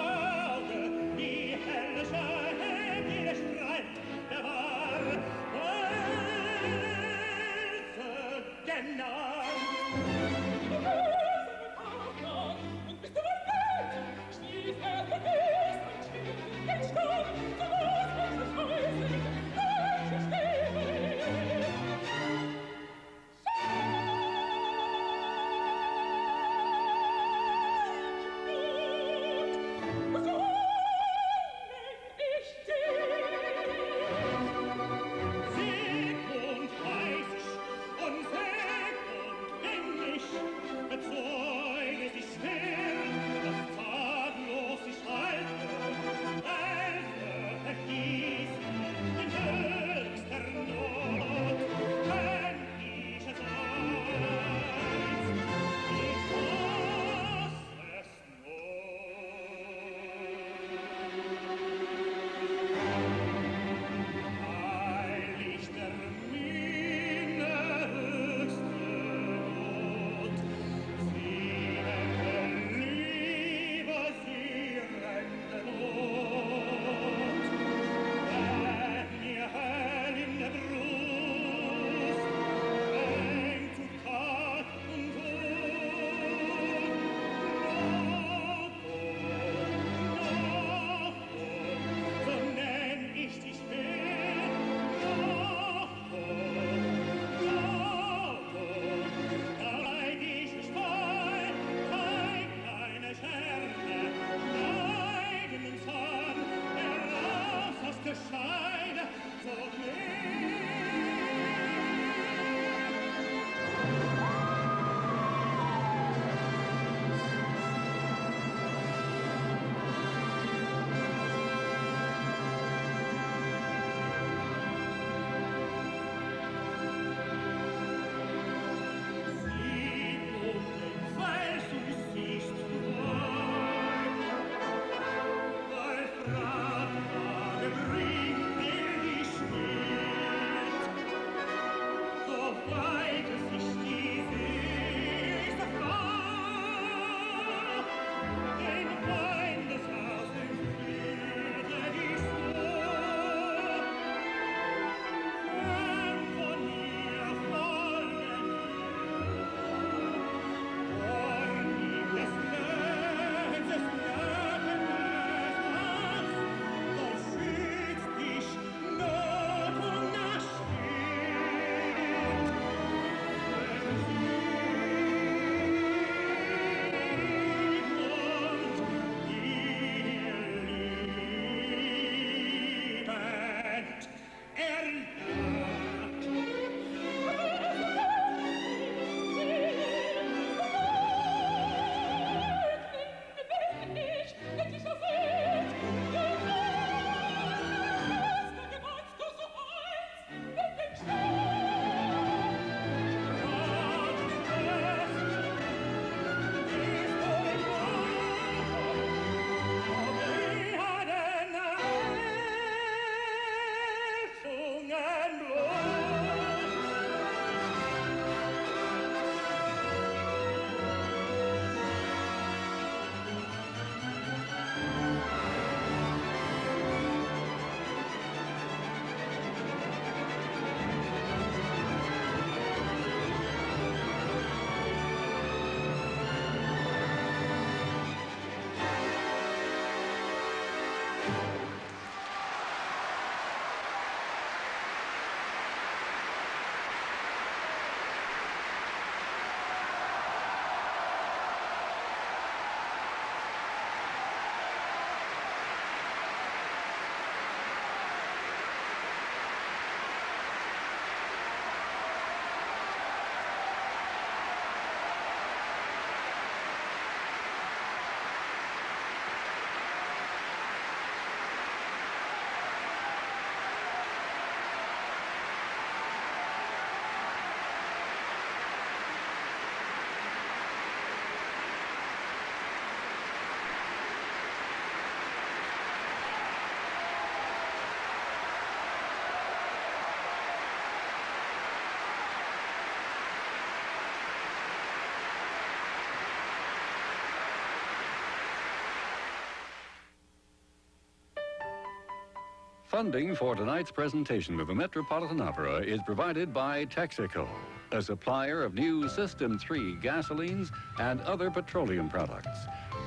Funding for tonight's presentation of the Metropolitan Opera is provided by Texaco, a supplier of new System 3 gasolines and other petroleum products.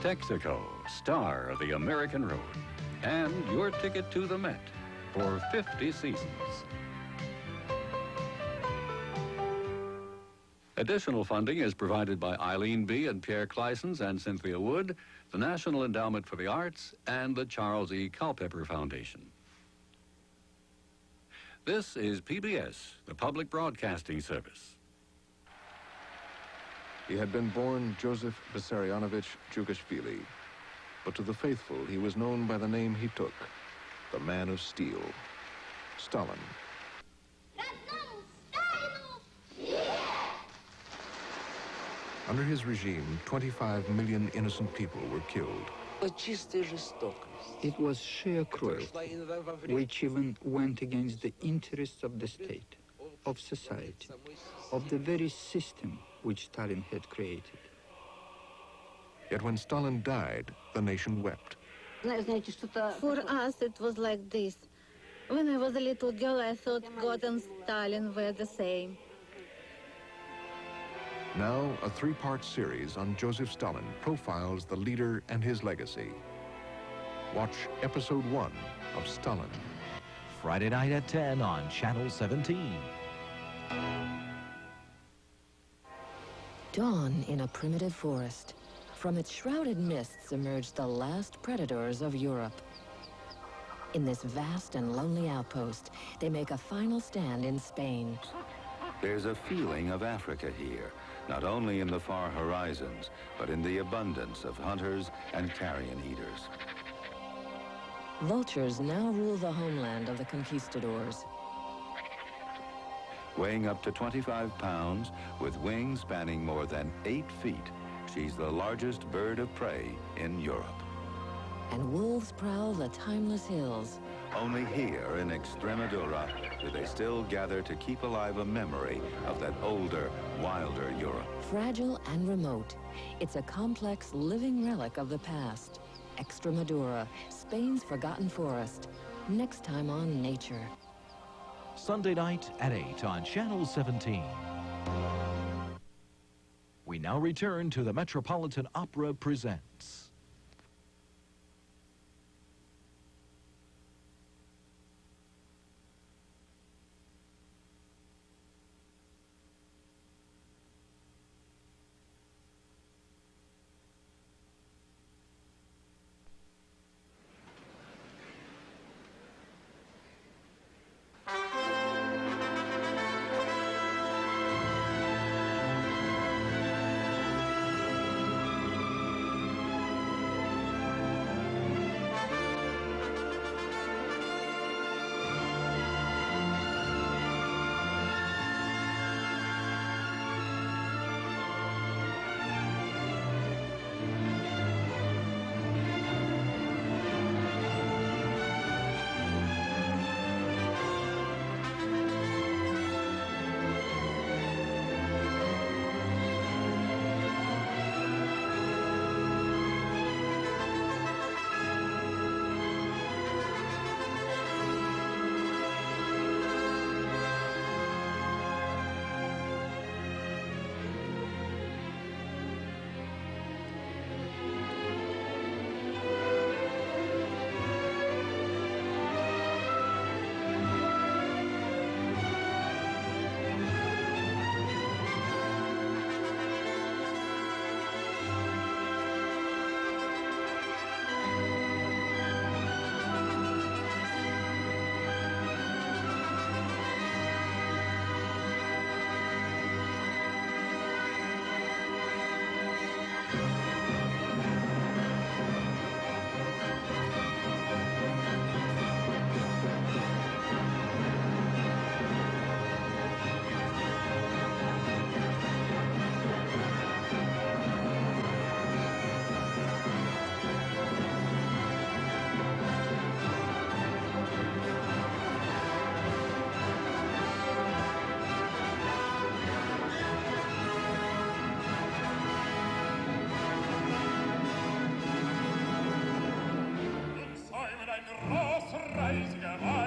Texaco, star of the American road. And your ticket to the Met for 50 seasons. Additional funding is provided by Eileen B. and Pierre Clysons and Cynthia Wood, the National Endowment for the Arts, and the Charles E. Culpepper Foundation. This is PBS, the Public Broadcasting Service. He had been born Joseph Vissarionovich Djugashvili, but to the faithful he was known by the name he took, the Man of Steel, Stalin. Under his regime, 25 million innocent people were killed. It was sheer cruelty, which even went against the interests of the state, of society, of the very system which Stalin had created. Yet when Stalin died, the nation wept. For us, it was like this. When I was a little girl, I thought God and Stalin were the same. Now, a three-part series on Joseph Stalin profiles the leader and his legacy. Watch Episode 1 of Stalin. Friday night at 10 on Channel 17. Dawn in a primitive forest. From its shrouded mists emerged the last predators of Europe. In this vast and lonely outpost, they make a final stand in Spain. There's a feeling of Africa here, not only in the far horizons, but in the abundance of hunters and carrion eaters. Vultures now rule the homeland of the conquistadors. Weighing up to 25 pounds, with wings spanning more than 8 feet, she's the largest bird of prey in Europe. And wolves prowl the timeless hills. Only here in Extremadura do they still gather to keep alive a memory of that older, wilder Europe. Fragile and remote, it's a complex living relic of the past. Extremadura, Spain's forgotten forest. Next time on Nature. Sunday night at 8 on Channel 17. We now return to the Metropolitan Opera Presents. Reisiger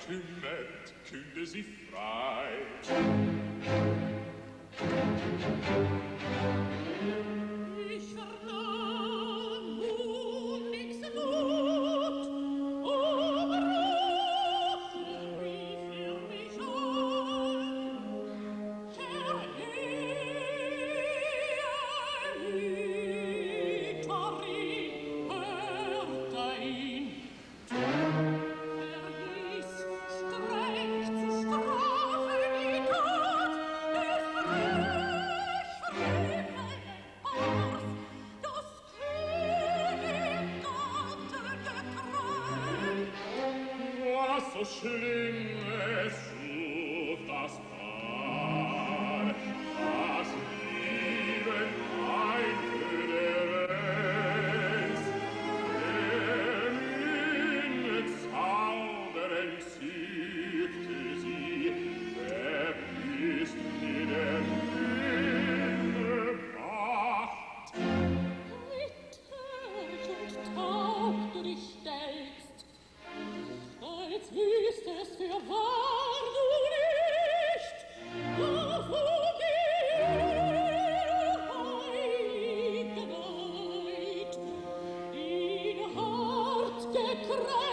Kümmert, kühle sie frei. Ich vernahm nun nix Not, aber rief mich an. Herr Ehelitarin, hört ihn. So schlimmes sucht das Paar, das Lieben ein Föderenz, denn in Zaubern siegte sie, wer ist in der Hände Macht. Mit Tod und Tauch du dich stellst, als wüsstest, wer war du nicht, auf die heilige Neid, ihn hart gekränkt.